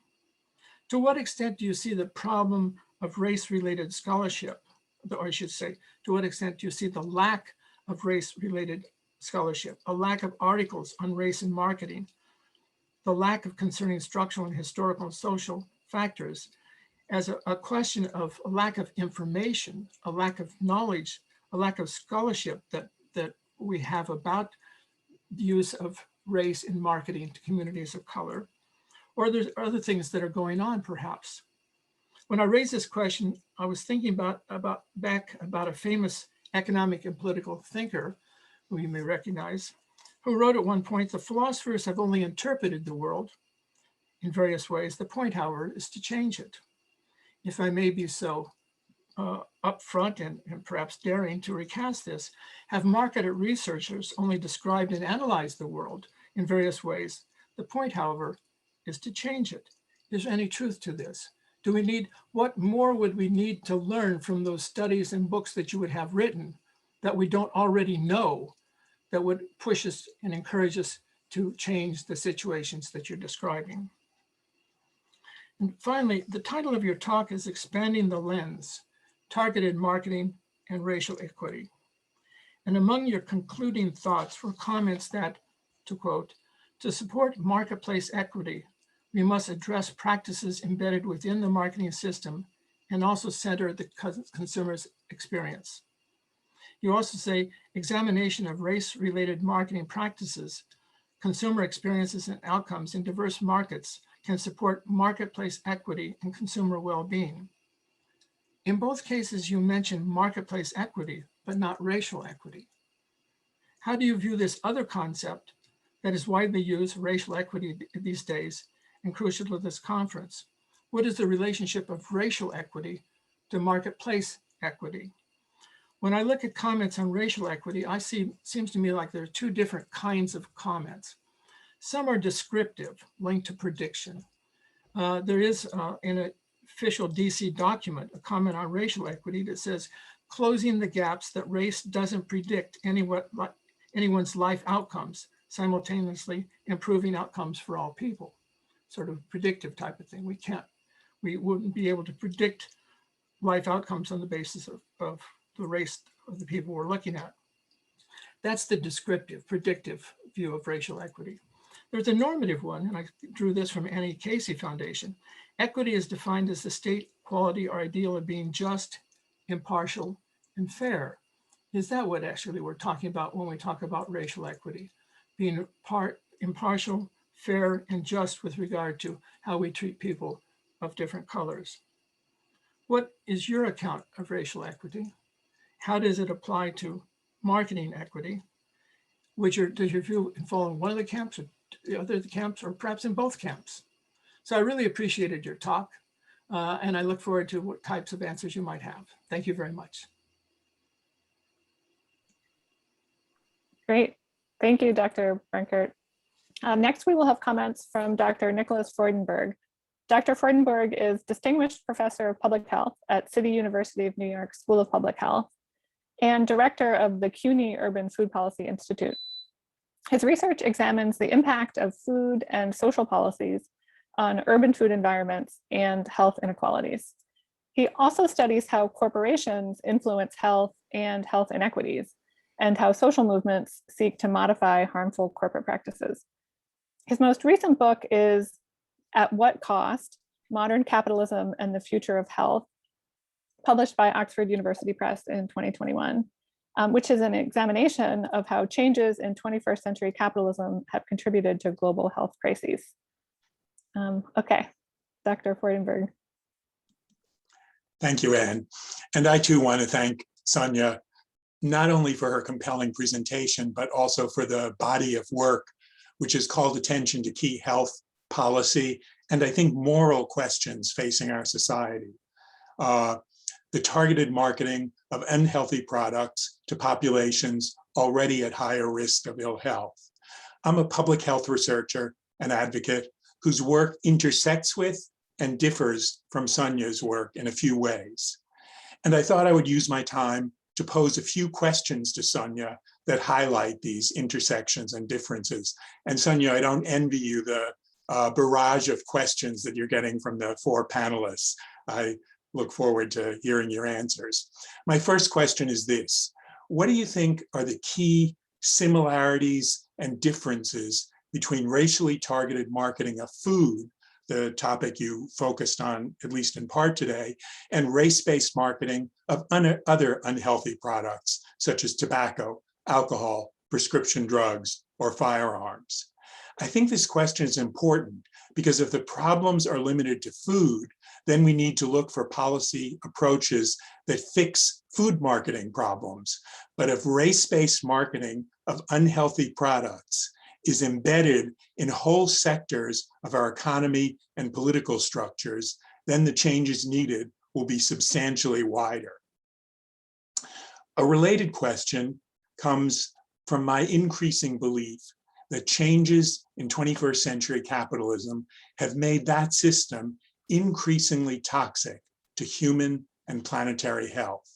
To what extent do you see the problem of race-related scholarship, or I should say, to what extent do you see the lack of race-related scholarship, a lack of articles on race and marketing, the lack of concerning structural and historical and social factors as a question of a lack of information, a lack of knowledge, a lack of scholarship that we have about the use of race in marketing to communities of color? Or there's other things that are going on, perhaps. When I raised this question, I was thinking about a famous economic and political thinker, who you may recognize, who wrote at one point, "The philosophers have only interpreted the world in various ways. The point, however, is to change it." If I may be so upfront and perhaps daring to recast this, have marketed researchers only described and analyzed the world in various ways? The point, however, is to change it. Is there any truth to this? Do we need, what more would we need to learn from those studies and books that you would have written that we don't already know that would push us and encourage us to change the situations that you're describing? And finally, the title of your talk is Expanding the Lens, Targeted Marketing and Racial Equity. And among your concluding thoughts were comments that, to quote, "To support marketplace equity, we must address practices embedded within the marketing system and also center the consumer's experience." You also say examination of race-related marketing practices, consumer experiences and outcomes in diverse markets can support marketplace equity and consumer well-being. In both cases, you mentioned marketplace equity, but not racial equity. How do you view this other concept that is widely used, racial equity these days, and crucial to this conference? What is the relationship of racial equity to marketplace equity? When I look at comments on racial equity, seems to me like there are two different kinds of comments. Some are descriptive, linked to prediction. There is in an official DC document, a comment on racial equity that says, closing the gaps that race doesn't predict anyone's life outcomes, simultaneously improving outcomes for all people. Sort of predictive type of thing. We wouldn't be able to predict life outcomes on the basis of the race of the people we're looking at. That's the descriptive, predictive view of racial equity. There's a normative one, and I drew this from Annie Casey Foundation. Equity is defined as the state, quality, or ideal of being just, impartial, and fair. Is that what actually we're talking about when we talk about racial equity? Being impartial, fair, and just with regard to how we treat people of different colors. What is your account of racial equity? How does it apply to marketing equity? Does your view fall in one of the camps or the other camps, or perhaps in both camps? So I really appreciated your talk, and I look forward to what types of answers you might have. Thank you very much. Great. Thank you, Dr. Brenkert. Next, we will have comments from Dr. Nicholas Freudenberg. Dr. Freudenberg is Distinguished Professor of Public Health at City University of New York School of Public Health and Director of the CUNY Urban Food Policy Institute. His research examines the impact of food and social policies on urban food environments and health inequalities. He also studies how corporations influence health and health inequities, and how social movements seek to modify harmful corporate practices. His most recent book is At What Cost? Modern Capitalism and the Future of Health, published by Oxford University Press in 2021, which is an examination of how changes in 21st century capitalism have contributed to global health crises. Okay, Dr. Freudenberg. Thank you, Anne. And I too want to thank Sonia, not only for her compelling presentation, but also for the body of work, which has called attention to key health policy and I think moral questions facing our society. The targeted marketing of unhealthy products to populations already at higher risk of ill health. I'm a public health researcher and advocate whose work intersects with and differs from Sonia's work in a few ways. And I thought I would use my time to pose a few questions to Sonia that highlight these intersections and differences. And Sonia, I don't envy you the barrage of questions that you're getting from the 4 panelists. I look forward to hearing your answers. My first question is this: what do you think are the key similarities and differences between racially targeted marketing of food, the topic you focused on, at least in part today, and race-based marketing of other unhealthy products, such as tobacco, alcohol, prescription drugs, or firearms? I think this question is important because if the problems are limited to food, then we need to look for policy approaches that fix food marketing problems. But if race-based marketing of unhealthy products is embedded in whole sectors of our economy and political structures, then the changes needed will be substantially wider. A related question comes from my increasing belief that changes in 21st century capitalism have made that system increasingly toxic to human and planetary health.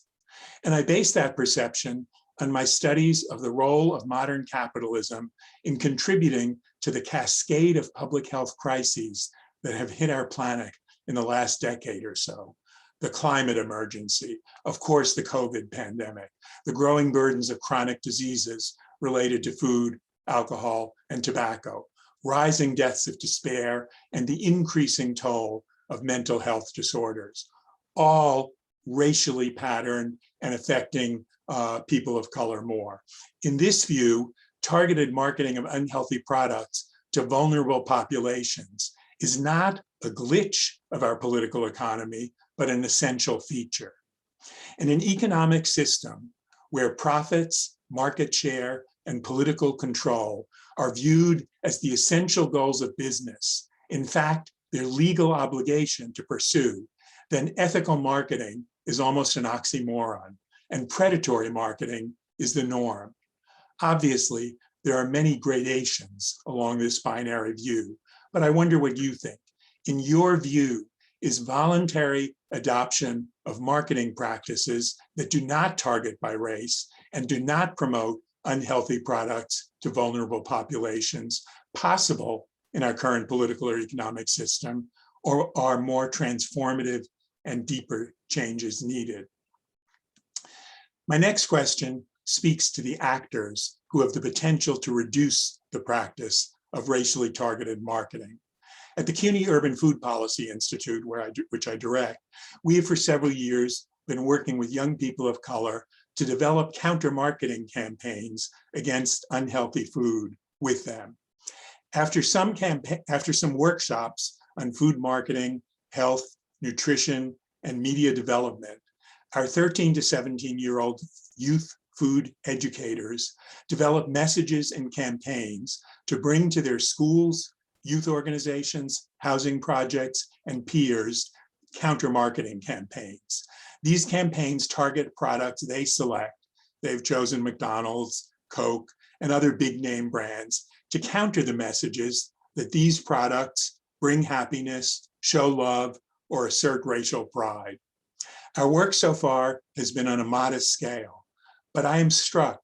And I base that perception on my studies of the role of modern capitalism in contributing to the cascade of public health crises that have hit our planet in the last decade or so. The climate emergency, of course, the COVID pandemic, the growing burdens of chronic diseases related to food, alcohol, and tobacco, rising deaths of despair, and the increasing toll of mental health disorders, all racially patterned and affecting people of color more. In this view, targeted marketing of unhealthy products to vulnerable populations is not a glitch of our political economy, but an essential feature. In an economic system where profits, market share, and political control are viewed as the essential goals of business, in fact, their legal obligation to pursue, then ethical marketing is almost an oxymoron, and predatory marketing is the norm. Obviously, there are many gradations along this binary view, but I wonder what you think. In your view, is voluntary adoption of marketing practices that do not target by race and do not promote unhealthy products to vulnerable populations possible in our current political or economic system, or are more transformative and deeper changes needed? My next question speaks to the actors who have the potential to reduce the practice of racially targeted marketing. At the CUNY Urban Food Policy Institute, which I direct, we have for several years been working with young people of color to develop counter-marketing campaigns against unhealthy food with them. After some workshops on food marketing, health, nutrition, and media development, our 13 to 17-year-old youth food educators developed messages and campaigns to bring to their schools, youth organizations, housing projects, and peers counter-marketing campaigns. These campaigns target products they select. They've chosen McDonald's, Coke, and other big name brands to counter the messages that these products bring happiness, show love, or assert racial pride. Our work so far has been on a modest scale, but I am struck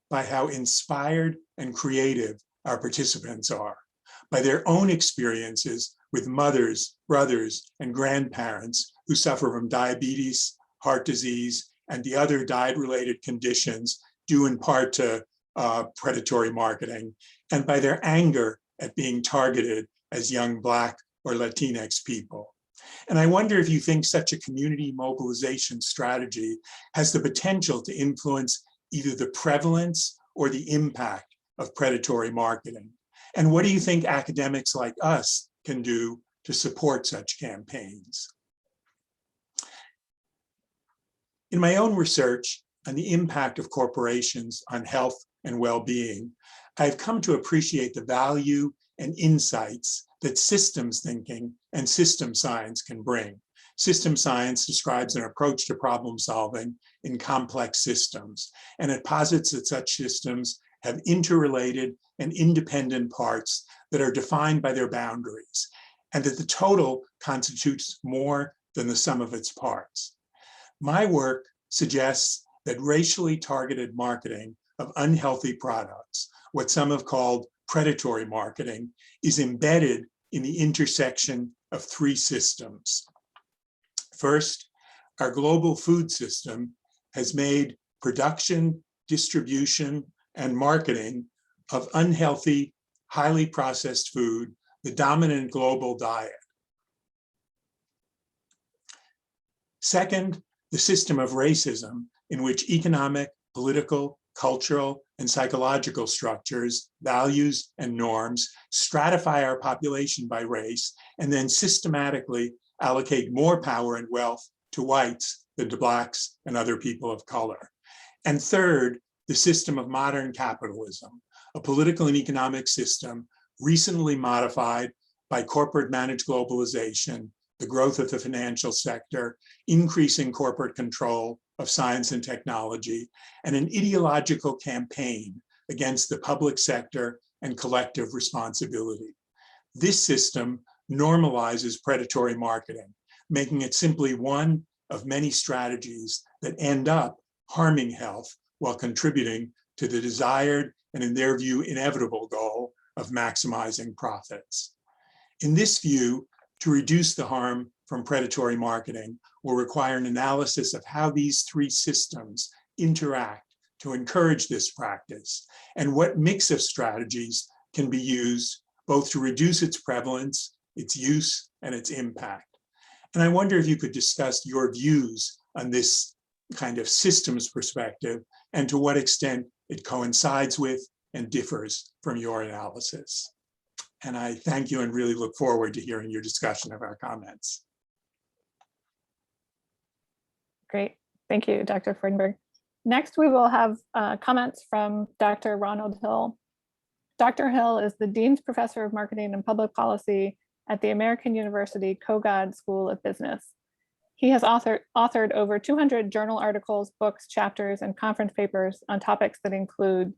by how inspired and creative our participants are, by their own experiences with mothers, brothers, and grandparents who suffer from diabetes, heart disease, and the other diet-related conditions due in part to predatory marketing, and by their anger at being targeted as young Black or Latinx people. And I wonder if you think such a community mobilization strategy has the potential to influence either the prevalence or the impact of predatory marketing. And what do you think academics like us can do to support such campaigns? In my own research on the impact of corporations on health and well-being, I've come to appreciate the value and insights that systems thinking and system science can bring. System science describes an approach to problem solving in complex systems, and it posits that such systems have interrelated and independent parts that are defined by their boundaries, and that the total constitutes more than the sum of its parts. My work suggests that racially targeted marketing of unhealthy products, what some have called predatory marketing, is embedded in the intersection of three systems. First, our global food system has made production, distribution, and marketing of unhealthy, highly processed food the dominant global diet. Second, the system of racism, in which economic, political, cultural, and psychological structures, values, and norms stratify our population by race and then systematically allocate more power and wealth to whites than to Blacks and other people of color. And third, the system of modern capitalism, a political and economic system recently modified by corporate managed globalization, the growth of the financial sector, increasing corporate control of science and technology, and an ideological campaign against the public sector and collective responsibility. This system normalizes predatory marketing, making it simply one of many strategies that end up harming health while contributing to the desired and, in their view, inevitable goal of maximizing profits. In this view, to reduce the harm from predatory marketing will require an analysis of how these three systems interact to encourage this practice, and what mix of strategies can be used both to reduce its prevalence, its use, and its impact. And I wonder if you could discuss your views on this kind of systems perspective and to what extent it coincides with and differs from your analysis. And I thank you and really look forward to hearing your discussion of our comments. Great. Thank you, Dr. Freudenberg. Next, we will have comments from Dr. Ronald Hill. Dr. Hill is the Dean's Professor of Marketing and Public Policy at the American University Kogod School of Business. He has authored over 200 journal articles, books, chapters, and conference papers on topics that include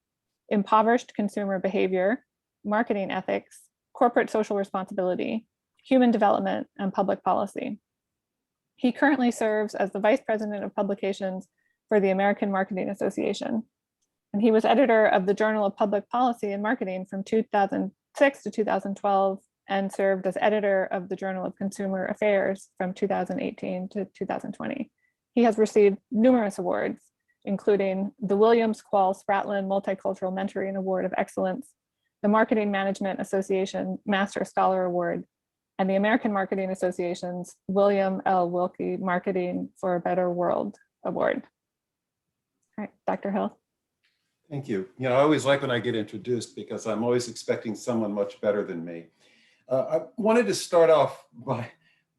impoverished consumer behavior, marketing ethics, corporate social responsibility, human development, and public policy. He currently serves as the Vice President of Publications for the American Marketing Association. And he was editor of the Journal of Public Policy and Marketing from 2006 to 2012, and served as editor of the Journal of Consumer Affairs from 2018 to 2020. He has received numerous awards, including the Williams Quall Spratlin Multicultural Mentoring Award of Excellence, the Marketing Management Association Master Scholar Award, and the American Marketing Association's William L. Wilkie Marketing for a Better World Award. All right, Dr. Hill. Thank you. You know, I always like when I get introduced because I'm always expecting someone much better than me. I wanted to start off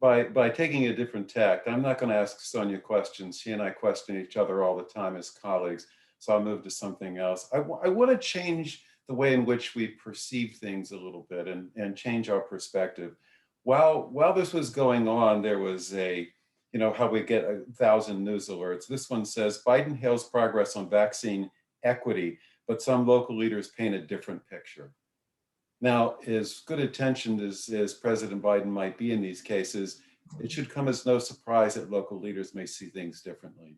by taking a different tack. I'm not going to ask Sonia questions. She and I question each other all the time as colleagues, so I'll move to something else. I want to change the way in which we perceive things a little bit and change our perspective. While this was going on, there was a, you know, how we get 1,000 news alerts. This one says, Biden hails progress on vaccine equity, but some local leaders paint a different picture. Now, as good attention as President Biden might be in these cases, it should come as no surprise that local leaders may see things differently.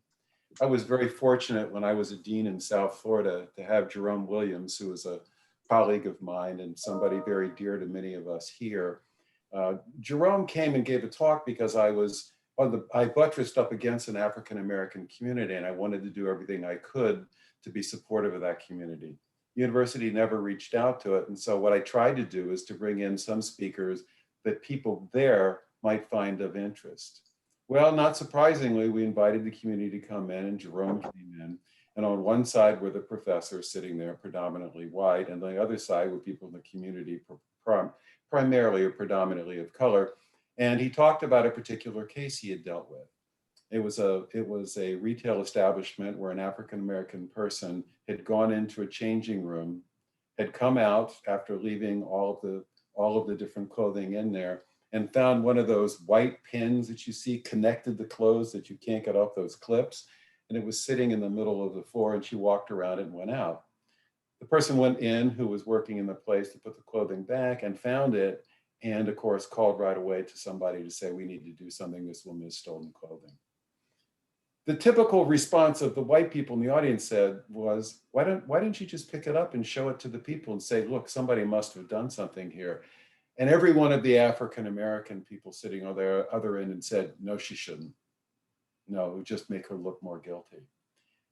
I was very fortunate when I was a dean in South Florida to have Jerome Williams, who was a colleague of mine and somebody very dear to many of us here. Jerome came and gave a talk because I buttressed up against an African-American community, and I wanted to do everything I could to be supportive of that community. University never reached out to it. And so what I tried to do is to bring in some speakers that people there might find of interest. Well, not surprisingly, we invited the community to come in, and Jerome came in. And on one side were the professors sitting there, predominantly white, and the other side were people in the community, primarily or predominantly of color. And he talked about a particular case he had dealt with. It was a retail establishment where an African-American person had gone into a changing room, had come out after leaving all of the different clothing in there, and found one of those white pins that you see connected the clothes that you can't get off those clips. And it was sitting in the middle of the floor, and she walked around it and went out. The person went in who was working in the place to put the clothing back and found it, and of course called right away to somebody to say, we need to do something, this woman has stolen clothing. The typical response of the white people in the audience said was, why didn't you just pick it up and show it to the people and say, look, somebody must have done something here. And every one of the African-American people sitting on the other end and said, no, she shouldn't. No, it would just make her look more guilty.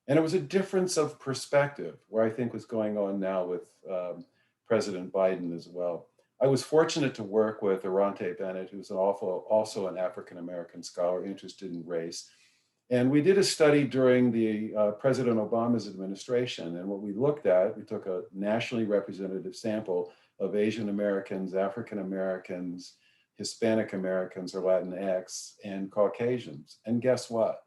And it was a difference of perspective where I think was going on now with President Biden as well. I was fortunate to work with Arante Bennett, who's also an African-American scholar interested in race. And we did a study during the President Obama's administration. And what we looked at, we took a nationally representative sample of Asian Americans, African Americans, Hispanic Americans or Latinx, and Caucasians. And guess what?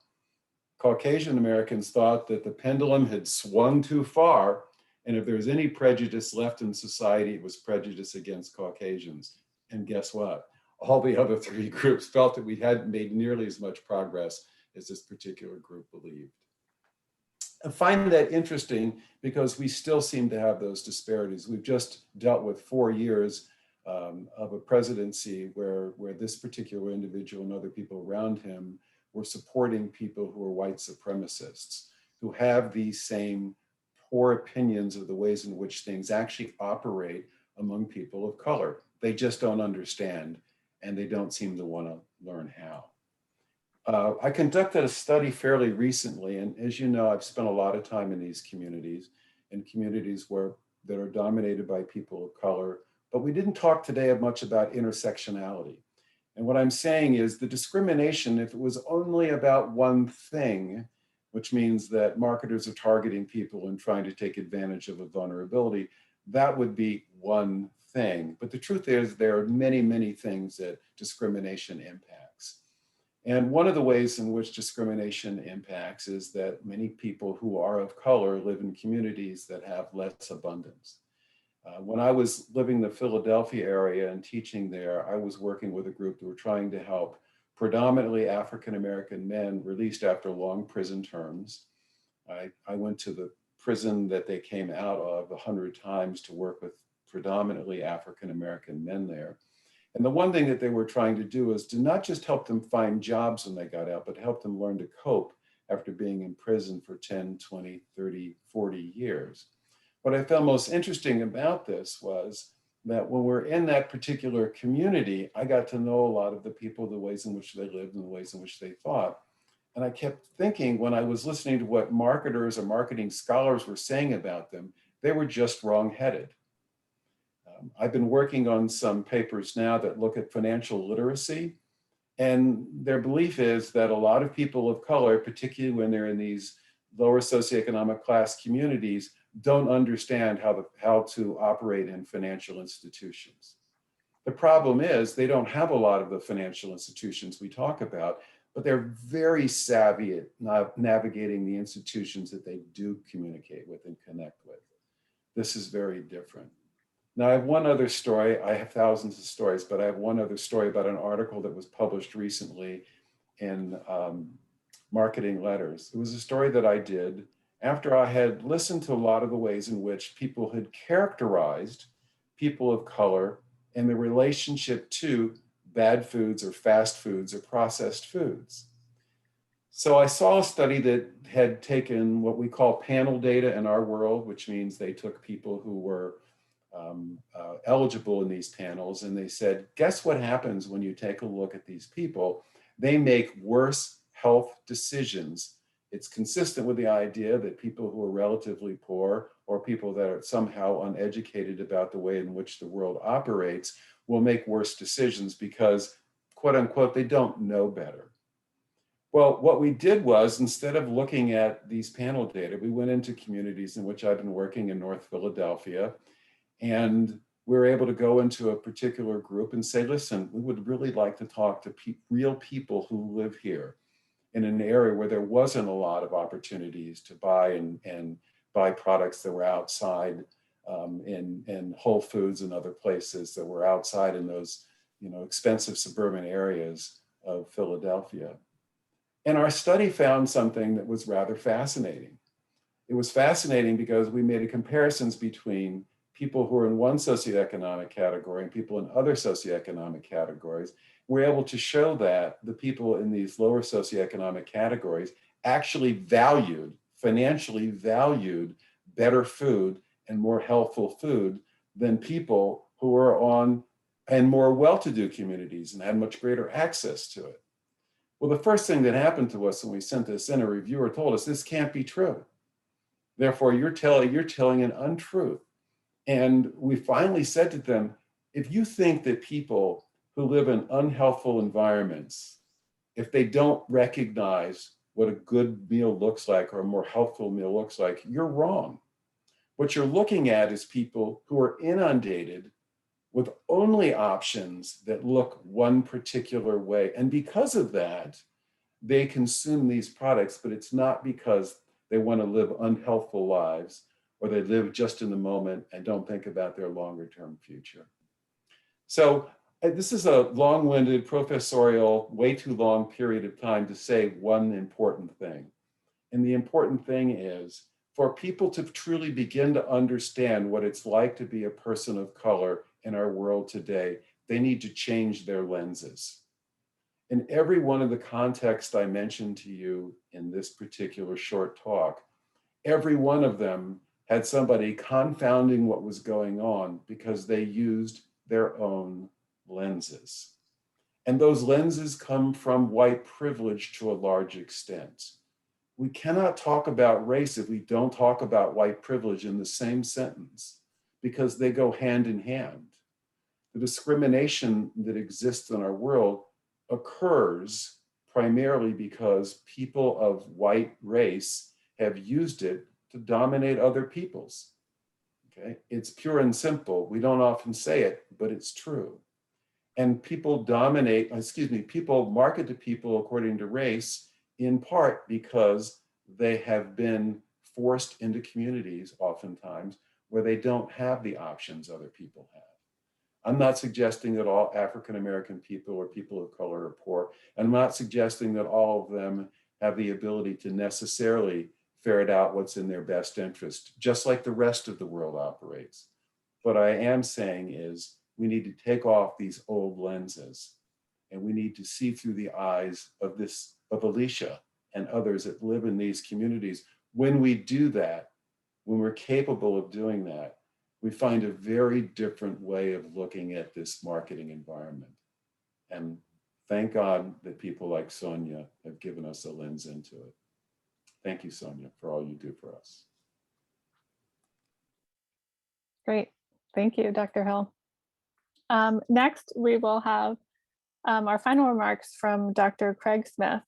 Caucasian Americans thought that the pendulum had swung too far. And if there was any prejudice left in society, it was prejudice against Caucasians. And guess what? All the other three groups felt that we hadn't made nearly as much progress as this particular group believed. I find that interesting because we still seem to have those disparities. We've just dealt with 4 years of a presidency where this particular individual and other people around him were supporting people who are white supremacists, who have these same poor opinions of the ways in which things actually operate among people of color. They just don't understand, and they don't seem to want to learn how. I conducted a study fairly recently, and as you know, I've spent a lot of time in these communities, that are dominated by people of color, but we didn't talk today much about intersectionality. And what I'm saying is the discrimination, if it was only about one thing, which means that marketers are targeting people and trying to take advantage of a vulnerability, that would be one thing. But the truth is there are many, many things that discrimination impacts. And one of the ways in which discrimination impacts is that many people who are of color live in communities that have less abundance. When I was living in the Philadelphia area and teaching there, I was working with a group that were trying to help predominantly African-American men released after long prison terms. I went to the prison that they came out of 100 times to work with predominantly African-American men there. And the one thing that they were trying to do is to not just help them find jobs when they got out, but help them learn to cope after being in prison for 10, 20, 30, 40 years. What I found most interesting about this was that when we're in that particular community, I got to know a lot of the people, the ways in which they lived and the ways in which they thought. And I kept thinking when I was listening to what marketers or marketing scholars were saying about them, they were just wrong-headed. I've been working on some papers now that look at financial literacy, and their belief is that a lot of people of color, particularly when they're in these lower socioeconomic class communities, don't understand how to operate in financial institutions. The problem is they don't have a lot of the financial institutions we talk about, but they're very savvy at navigating the institutions that they do communicate with and connect with. This is very different. Now I have one other story. I have thousands of stories, but I have one other story about an article that was published recently in Marketing Letters. It was a story that I did after I had listened to a lot of the ways in which people had characterized people of color and the relationship to bad foods or fast foods or processed foods. So I saw a study that had taken what we call panel data in our world, which means they took people who were eligible in these panels, and they said, guess what happens when you take a look at these people? They make worse health decisions. It's consistent with the idea that people who are relatively poor or people that are somehow uneducated about the way in which the world operates will make worse decisions because, quote unquote, they don't know better. Well, what we did was, instead of looking at these panel data, we went into communities in which I've been working in North Philadelphia, and we were able to go into a particular group and say, listen, we would really like to talk to real people who live here in an area where there wasn't a lot of opportunities to buy and buy products that were outside in Whole Foods and other places that were outside in those, expensive suburban areas of Philadelphia. And our study found something that was rather fascinating. It was fascinating because we made comparisons between people who are in one socioeconomic category and people in other socioeconomic categories. We're able to show that the people in these lower socioeconomic categories actually financially valued better food and more healthful food than people who are on and more well-to-do communities and had much greater access to it. Well, the first thing that happened to us when we sent this in, a reviewer told us this can't be true. Therefore, you're telling an untruth. And we finally said to them, if you think that people who live in unhealthful environments, if they don't recognize what a good meal looks like or a more healthful meal looks like, you're wrong. What you're looking at is people who are inundated with only options that look one particular way. And because of that, they consume these products, but it's not because they want to live unhealthful lives or they live just in the moment and don't think about their longer term future. So this is a long-winded, professorial, way too long period of time to say one important thing. And the important thing is for people to truly begin to understand what it's like to be a person of color in our world today, they need to change their lenses. In every one of the contexts I mentioned to you in this particular short talk, every one of them had somebody confounding what was going on because they used their own lenses. And those lenses come from white privilege to a large extent. We cannot talk about race if we don't talk about white privilege in the same sentence because they go hand in hand. The discrimination that exists in our world occurs primarily because people of white race have used it to dominate other peoples. Okay? It's pure and simple. We don't often say it, but it's true. And people people market to people according to race in part because they have been forced into communities oftentimes where they don't have the options other people have. I'm not suggesting that all African-American people or people of color are poor. I'm not suggesting that all of them have the ability to necessarily ferret out what's in their best interest, just like the rest of the world operates. What I am saying is we need to take off these old lenses and we need to see through the eyes of Alicia and others that live in these communities. When we do that, when we're capable of doing that, we find a very different way of looking at this marketing environment. And thank God that people like Sonia have given us a lens into it. Thank you, Sonia, for all you do for us. Great. Thank you, Dr. Hill. Next, we will have our final remarks from Dr. Craig Smith.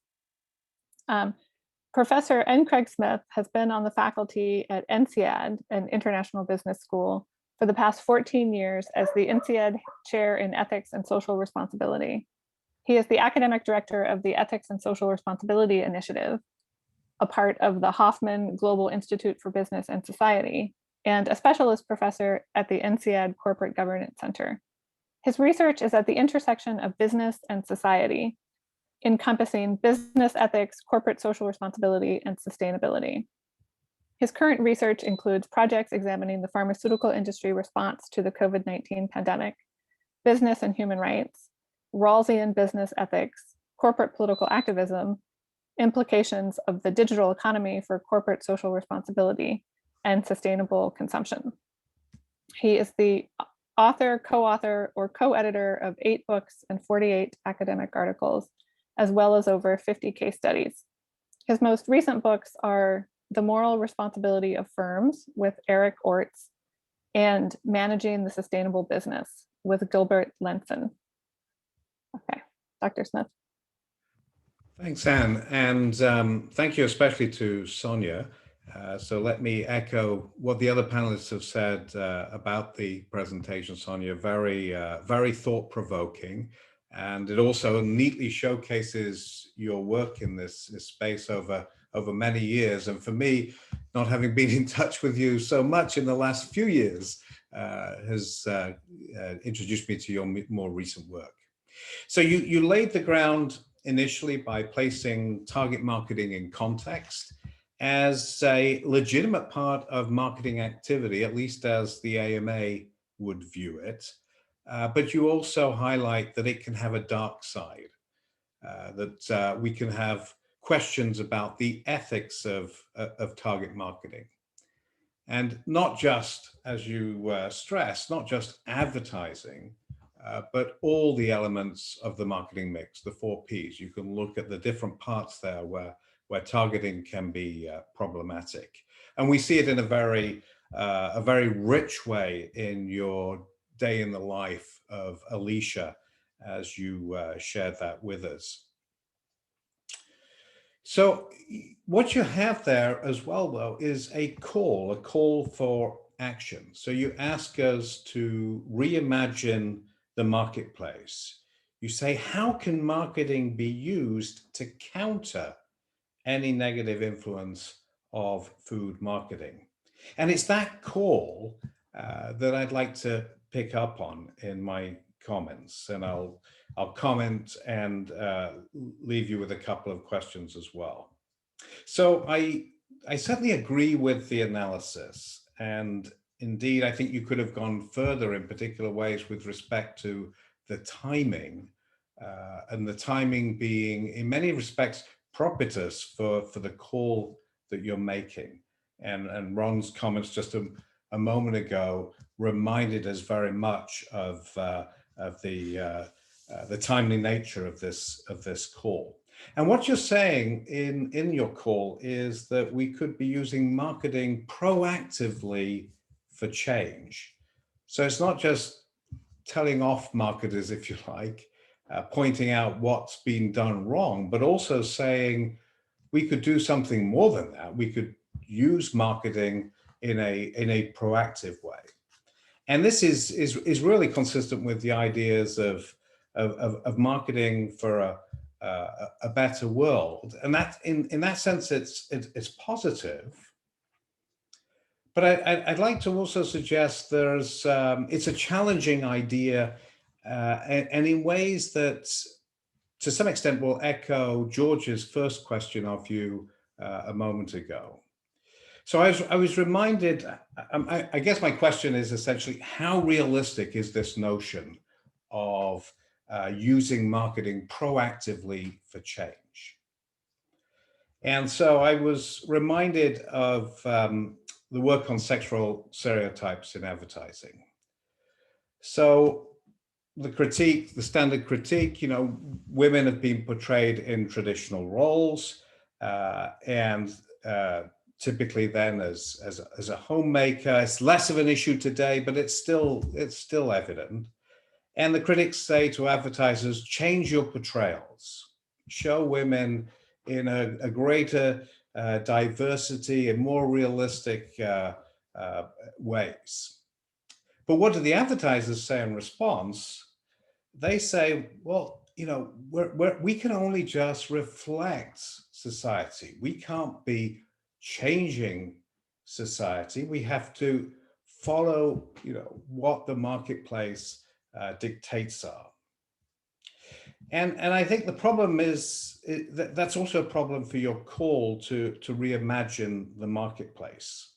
Professor N. Craig Smith has been on the faculty at INSEAD, an international business school, for the past 14 years as the INSEAD Chair in Ethics and Social Responsibility. He is the academic director of the Ethics and Social Responsibility Initiative, a part of the Hoffman Global Institute for Business and Society, and a specialist professor at the INSEAD Corporate Governance Center. His research is at the intersection of business and society, encompassing business ethics, corporate social responsibility, and sustainability. His current research includes projects examining the pharmaceutical industry response to the COVID-19 pandemic, business and human rights, Rawlsian business ethics, corporate political activism, implications of the digital economy for corporate social responsibility, and sustainable consumption. He is the author, co-author, or co-editor of 8 books and 48 academic articles, as well as over 50 case studies. His most recent books are The Moral Responsibility of Firms with Eric Orts and Managing the Sustainable Business with Gilbert Lenson. Okay, Dr. Smith. Thanks, Anne, and thank you especially to Sonia. So let me echo what the other panelists have said about the presentation, Sonia. Very thought-provoking, and it also neatly showcases your work in this space over many years. And for me, not having been in touch with you so much in the last few years has introduced me to your more recent work. So you laid the ground initially by placing target marketing in context as a legitimate part of marketing activity, at least as the AMA would view it. But you also highlight that it can have a dark side, that we can have questions about the ethics of target marketing. And not just, as you stress, not just advertising, but all the elements of the marketing mix, the 4 Ps. You can look at the different parts there where targeting can be problematic. And we see it in a very rich way in your day in the life of Alicia, as you shared that with us. So what you have there as well, though, is a call for action. So you ask us to reimagine the marketplace. You say, how can marketing be used to counter any negative influence of food marketing? And it's that call that I'd like to pick up on in my comments, and I'll comment and leave you with a couple of questions as well. So I certainly agree with the analysis, and indeed I think you could have gone further in particular ways with respect to the timing, and the timing being in many respects propitious for the call that you're making. And Ron's comments just a moment ago reminded us very much of the timely nature of this call. And what you're saying in your call is that we could be using marketing proactively for change. So it's not just telling off marketers, if you like, pointing out what's been done wrong, but also saying we could do something more than that. We could use marketing in a proactive way. And this is really consistent with the ideas of marketing for a better world. And that in that sense, it's positive. But I'd like to also suggest it's a challenging idea, and in ways that to some extent will echo George's first question of you a moment ago. So I was reminded, I guess my question is essentially, how realistic is this notion of using marketing proactively for change? And so I was reminded of the work on sexual stereotypes in advertising. So the standard critique, women have been portrayed in traditional roles, and typically then as a homemaker. It's less of an issue today, but it's still evident. And the critics say to advertisers, change your portrayals, show women in a greater diversity and more realistic ways. But what do the advertisers say in response? They say, well, we can only just reflect society. We can't be changing society. We have to follow, what the marketplace dictates are. And I think the problem is that's also a problem for your call to reimagine the marketplace.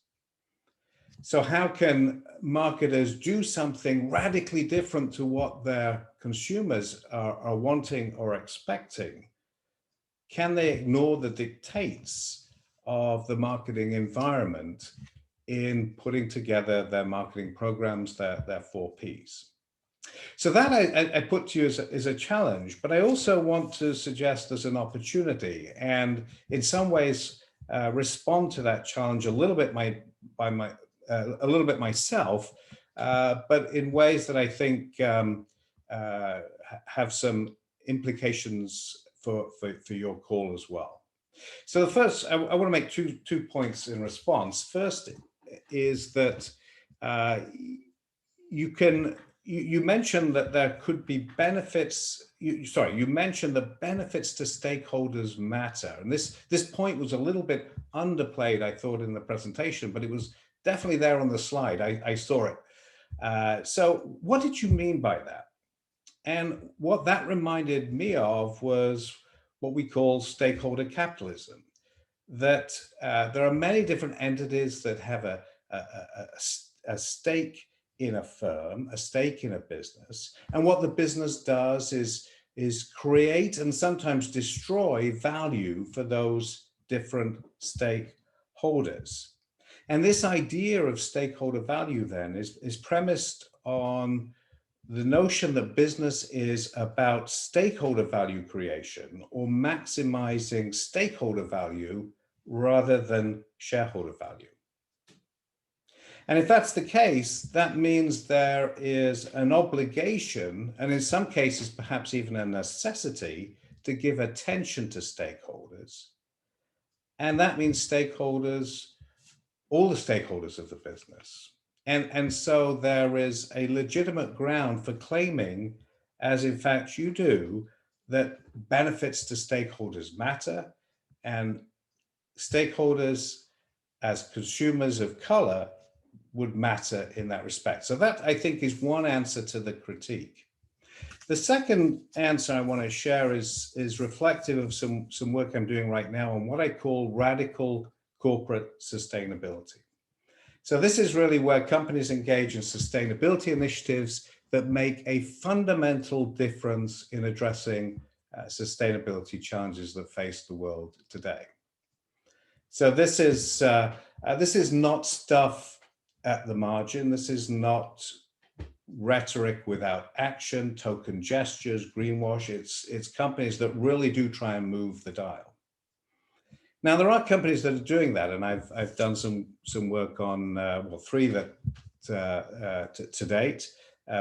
So how can marketers do something radically different to what their consumers are wanting or expecting? Can they ignore the dictates of the marketing environment in putting together their marketing programs, their 4 Ps. So that I put to you as a challenge, but I also want to suggest as an opportunity, and in some ways respond to that challenge a little bit a little bit myself, but in ways that I think have some implications for your call as well. So the first, I want to make two points in response. First is that you mentioned that there could be benefits. You mentioned the benefits to stakeholders matter, and this point was a little bit underplayed, I thought, in the presentation, but it was definitely there on the slide. I saw it. So what did you mean by that? And what that reminded me of was what we call stakeholder capitalism. That there are many different entities that have a stake in a firm, a stake in a business, and what the business does is create and sometimes destroy value for those different stakeholders. And this idea of stakeholder value then is premised on the notion that business is about stakeholder value creation or maximizing stakeholder value rather than shareholder value. And if that's the case, that means there is an obligation, and in some cases, perhaps even a necessity, to give attention to stakeholders. And that means stakeholders, all the stakeholders of the business. And so there is a legitimate ground for claiming, as in fact you do, that benefits to stakeholders matter, and stakeholders as consumers of color would matter in that respect. So that, I think, is one answer to the critique. The second answer I want to share is reflective of some work I'm doing right now on what I call radical corporate sustainability. So this is really where companies engage in sustainability initiatives that make a fundamental difference in addressing sustainability challenges that face the world today. So this is not stuff at the margin. This is not rhetoric without action, token gestures, greenwash. It's companies that really do try and move the dial. Now, there are companies that are doing that, and I've done some work on, well, 3 that to date.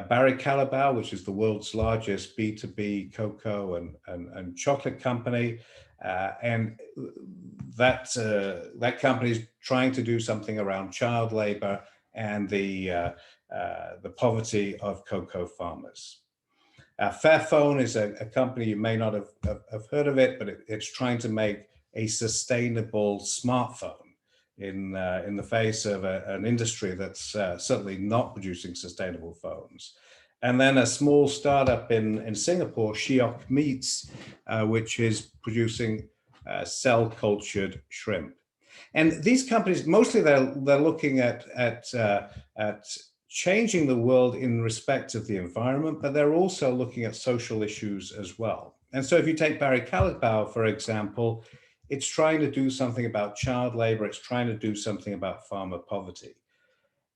Barry Callebaut, which is the world's largest B2B cocoa and chocolate company, and that company is trying to do something around child labor and the poverty of cocoa farmers. Fairphone is a company, you may not have heard of it, but it's trying to make a sustainable smartphone in the face of an industry that's certainly not producing sustainable phones. And then a small startup in Singapore, Shiok Meats, which is producing cell-cultured shrimp. And these companies, mostly they're looking at changing the world in respect of the environment, but they're also looking at social issues as well. And so if you take Barry Callebaut, for example, it's trying to do something about child labor. It's trying to do something about farmer poverty.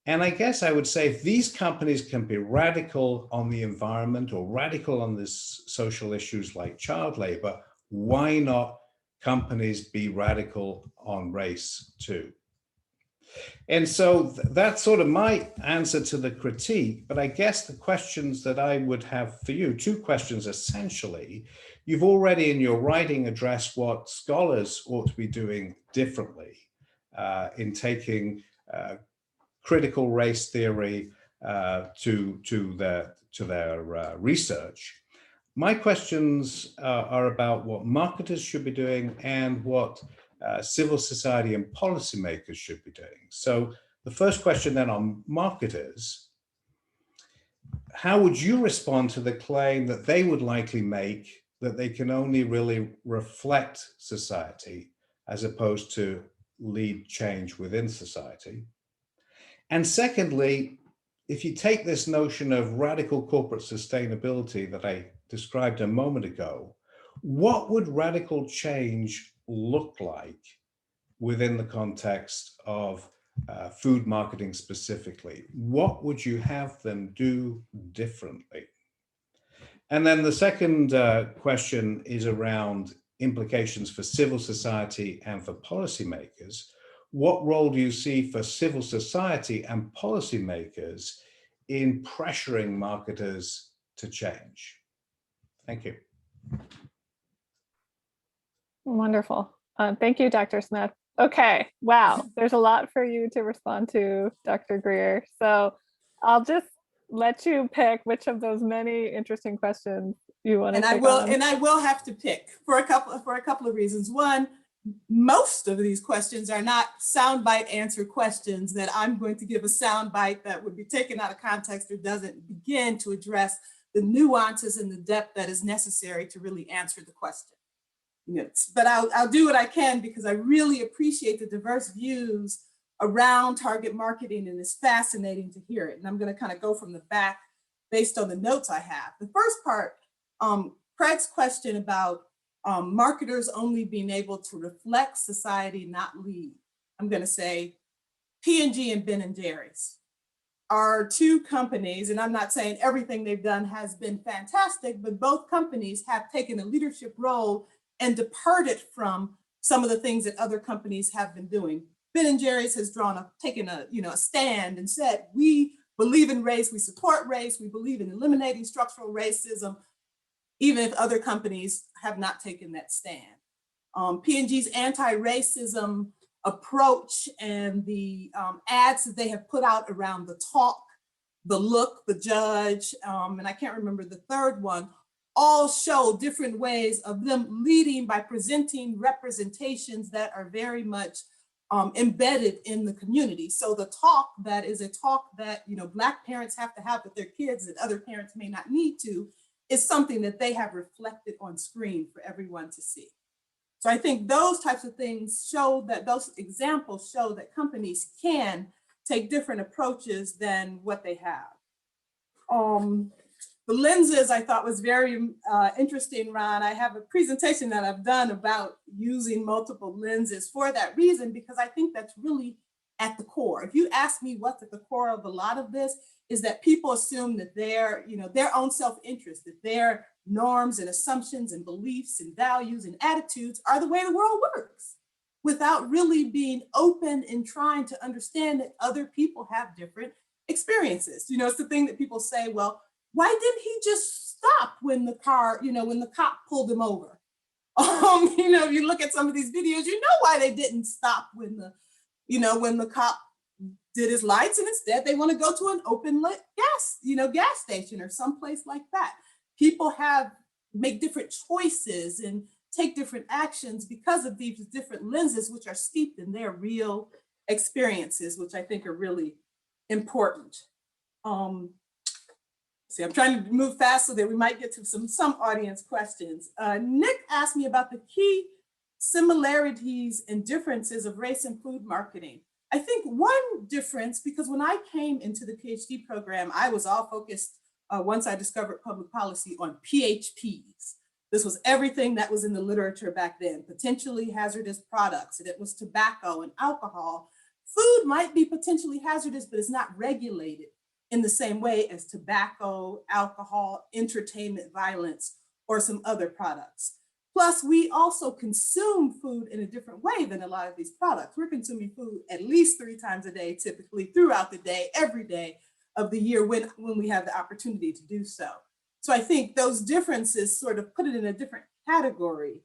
And I guess I would say if these companies can be radical on the environment or radical on this social issues like child labor, why not companies be radical on race too? And so that's sort of my answer to the critique, but I guess the questions that I would have for you, 2 questions essentially. You've already in your writing addressed what scholars ought to be doing differently in taking critical race theory to their research. My questions are about what marketers should be doing and what civil society and policymakers should be doing. So the first question then on marketers, how would you respond to the claim that they would likely make that they can only really reflect society as opposed to lead change within society? And secondly, if you take this notion of radical corporate sustainability that I described a moment ago, what would radical change look like within the context of food marketing specifically, what would you have them do differently? And then the second question is around implications for civil society and for policymakers. What role do you see for civil society and policymakers in pressuring marketers to change? Thank you. Wonderful. Thank you, Dr. Smith. Okay, wow, there's a lot for you to respond to, Dr. Greer. So I'll just let you pick which of those many interesting questions you want to take on. And I will have to pick for a couple of reasons. One, most of these questions are not soundbite answer questions that I'm going to give a soundbite that would be taken out of context or doesn't begin to address the nuances and the depth that is necessary to really answer the question. But I'll do what I can because I really appreciate the diverse views around target marketing, and it's fascinating to hear it. And I'm going to kind of go from the back based on the notes I have. The first part, Craig's question about marketers only being able to reflect society, not lead. I'm going to say P&G and Ben & Jerry's are two companies, and I'm not saying everything they've done has been fantastic, but both companies have taken a leadership role and departed from some of the things that other companies have been doing. Ben & Jerry's has taken a stand and said, we believe in race, we support race, we believe in eliminating structural racism, even if other companies have not taken that stand. P&G's anti-racism approach and the ads that they have put out around the talk, the look, the judge, and I can't remember the third one, all show different ways of them leading by presenting representations that are very much embedded in the community. So the talk that is a talk that Black parents have to have with their kids that other parents may not need to is something that they have reflected on screen for everyone to see. So I think those types of things show that those examples show that companies can take different approaches than what they have. The lenses I thought was very interesting, Ron. I have a presentation that I've done about using multiple lenses for that reason, because I think that's really at the core. If you ask me what's at the core of a lot of this, is that people assume that their own self-interest, that their norms and assumptions and beliefs and values and attitudes are the way the world works, without really being open and trying to understand that other people have different experiences. It's the thing that people say, well, why didn't he just stop when the car, when the cop pulled him over? If you look at some of these videos, why they didn't stop when the cop did his lights, and instead they want to go to an open gas station or someplace like that. People make different choices and take different actions because of these different lenses, which are steeped in their real experiences, which I think are really important. I'm trying to move fast so that we might get to some audience questions. Nick asked me about the key similarities and differences of race and food marketing. I think one difference, because when I came into the PhD program, I was all focused, once I discovered public policy, on PHPs. This was everything that was in the literature back then, potentially hazardous products, and it was tobacco and alcohol. Food might be potentially hazardous, but it's not regulated in the same way as tobacco, alcohol, entertainment, violence, or some other products. Plus, we also consume food in a different way than a lot of these products. We're consuming food at least 3 times a day, typically throughout the day, every day of the year when we have the opportunity to do so. So I think those differences sort of put it in a different category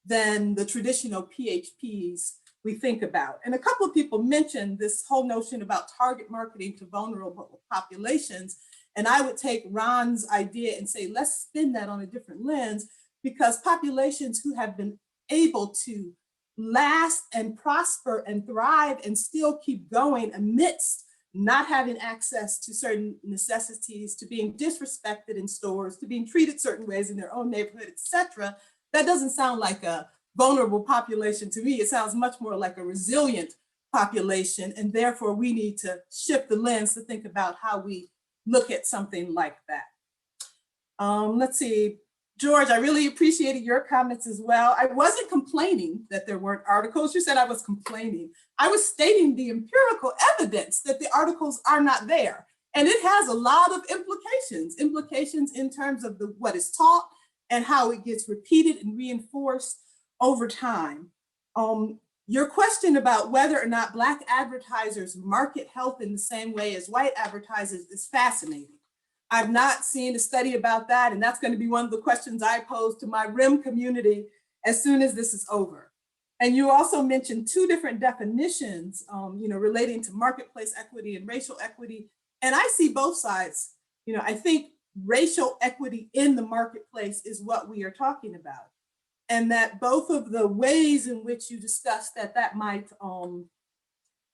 than the traditional PHPs we think about. And a couple of people mentioned this whole notion about target marketing to vulnerable populations. And I would take Ron's idea and say, let's spin that on a different lens, because populations who have been able to last and prosper and thrive and still keep going amidst not having access to certain necessities, to being disrespected in stores, to being treated certain ways in their own neighborhood, et cetera, that doesn't sound like a vulnerable population to me. It sounds much more like a resilient population, and therefore we need to shift the lens to think about how we look at something like that. Let's see, George, I really appreciated your comments as well. I wasn't complaining that there weren't articles. You said I was complaining. I was stating the empirical evidence that the articles are not there. And it has a lot of implications in terms of what is taught and how it gets repeated and reinforced over time. Your question about whether or not Black advertisers market health in the same way as white advertisers is fascinating. I've not seen a study about that, and that's going to be one of the questions I pose to my RIM community as soon as this is over. And you also mentioned two different definitions, relating to marketplace equity and racial equity. And I see both sides. I think racial equity in the marketplace is what we are talking about. And that both of the ways in which you discussed that might,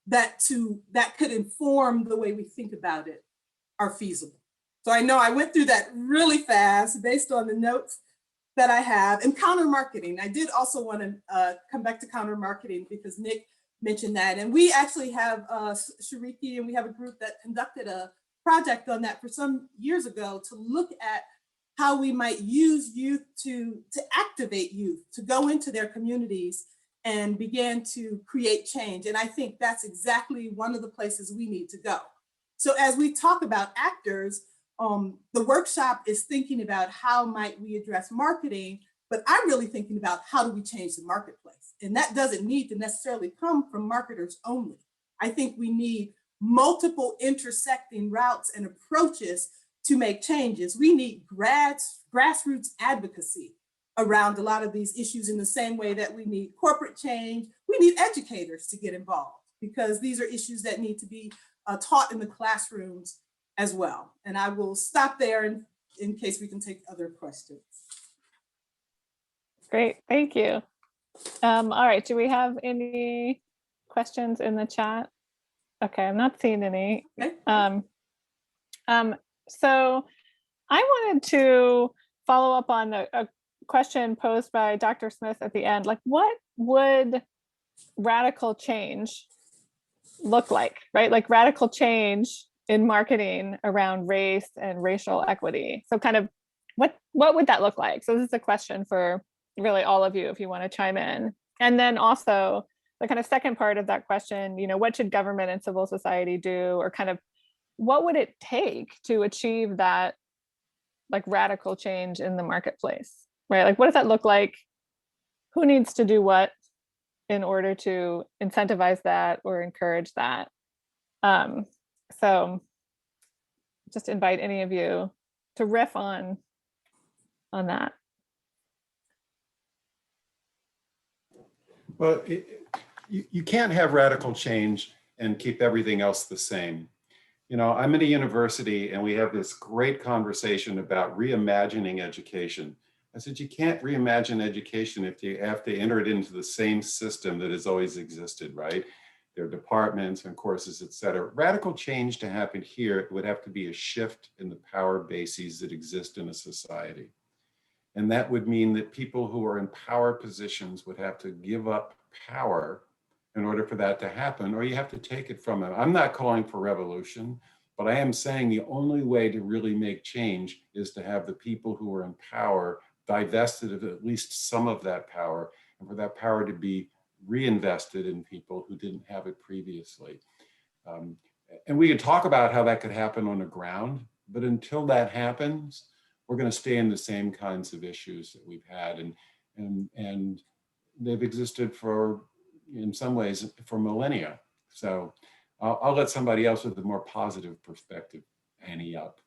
that could inform the way we think about it are feasible. So I know I went through that really fast based on the notes that I have. And counter marketing, I did also want to come back to counter marketing because Nick mentioned that. And we actually have Shariki, and we have a group that conducted a project on that for some years ago to look at how we might use youth to activate youth, to go into their communities and begin to create change. And I think that's exactly one of the places we need to go. So as we talk about actors, the workshop is thinking about how might we address marketing, but I'm really thinking about how do we change the marketplace? And that doesn't need to necessarily come from marketers only. I think we need multiple intersecting routes and approaches to make changes. We need grassroots advocacy around a lot of these issues in the same way that we need corporate change. We need educators to get involved because these are issues that need to be taught in the classrooms as well. And I will stop there in case we can take other questions. Great, thank you. All right, do we have any questions in the chat? Okay, I'm not seeing any. Okay. So I wanted to follow up on a question posed by Dr. Smith at the end, like what would radical change look like, right? Like radical change in marketing around race and racial equity. So kind of what would that look like? So this is a question for really all of you if you want to chime in. And then also the kind of second part of that question, what should government and civil society do, or kind of what would it take to achieve that like radical change in the marketplace, right? Like what does that look like? Who needs to do what in order to incentivize that or encourage that? So just invite any of you to riff on that. Well, you can't have radical change and keep everything else the same. I'm at a university and we have this great conversation about reimagining education. I said, you can't reimagine education if you have to enter it into the same system that has always existed, right? There are departments and courses, et cetera. Radical change to happen here would have to be a shift in the power bases that exist in a society. And that would mean that people who are in power positions would have to give up power in order for that to happen, or you have to take it from them. I'm not calling for revolution, but I am saying the only way to really make change is to have the people who are in power divested of at least some of that power, and for that power to be reinvested in people who didn't have it previously. And we could talk about how that could happen on the ground, but until that happens, we're going to stay in the same kinds of issues that we've had, and they've existed for, in some ways, for millennia. So I'll let somebody else with a more positive perspective ante up.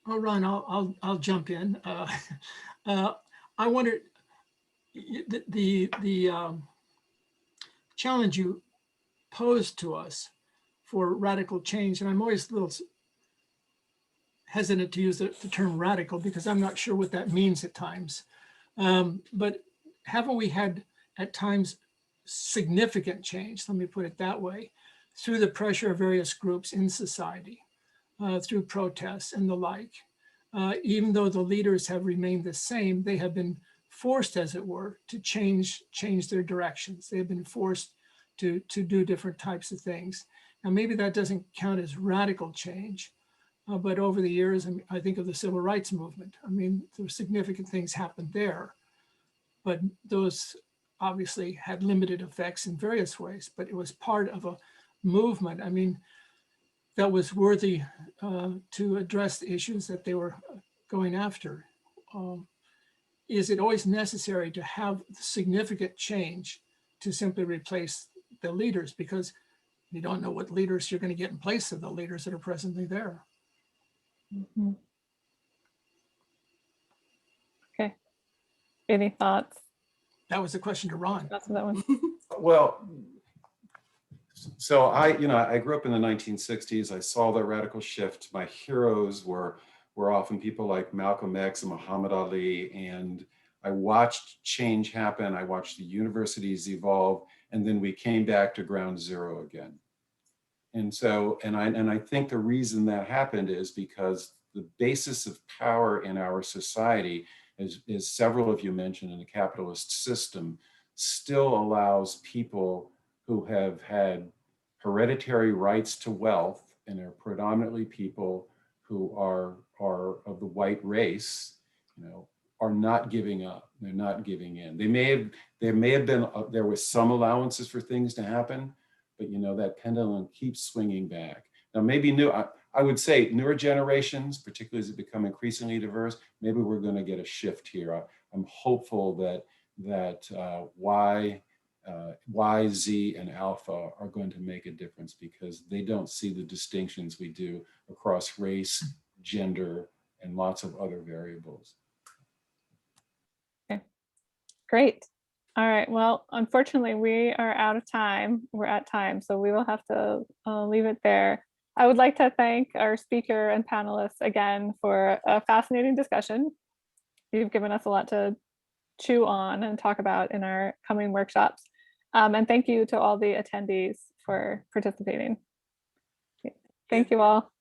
Oh, Ron, I'll jump in. I wonder the challenge you posed to us for radical change, and I'm always a little hesitant to use the term radical because I'm not sure what that means at times. But haven't we had at times significant change, let me put it that way, through the pressure of various groups in society, through protests and the like? Even though the leaders have remained the same, they have been forced, as it were, to change their directions. They have been forced to do different types of things. Now, maybe that doesn't count as radical change, but over the years, I think of the civil rights movement. I mean, there were significant things happened there, but those obviously had limited effects in various ways, but it was part of a movement. I mean, that was worthy to address the issues that they were going after. Is it always necessary to have significant change to simply replace the leaders? Because you don't know what leaders you're going to get in place of the leaders that are presently there. Mhm. Okay. Any thoughts? That was a question to Ron. Thoughts on that one? Well, so I grew up in the 1960s. I saw the radical shift. My heroes were often people like Malcolm X and Muhammad Ali, and I watched change happen. I watched the universities evolve, and then we came back to ground zero again. And so, and I think the reason that happened is because the basis of power in our society, as several of you mentioned, in the capitalist system, still allows people who have had hereditary rights to wealth, and are predominantly people who are of the white race, are not giving up. They're not giving in. There may have been there was some allowances for things to happen, but that pendulum keeps swinging back. Now, maybe I would say newer generations, particularly as it become increasingly diverse, maybe we're going to get a shift here. I'm hopeful that Y, Z, and Alpha are going to make a difference, because they don't see the distinctions we do across race, gender, and lots of other variables. Okay, great. All right, well, unfortunately, we are out of time. We're at time, so we will have to leave it there. I would like to thank our speaker and panelists again for a fascinating discussion. You've given us a lot to chew on and talk about in our coming workshops. And thank you to all the attendees for participating. Thank you all.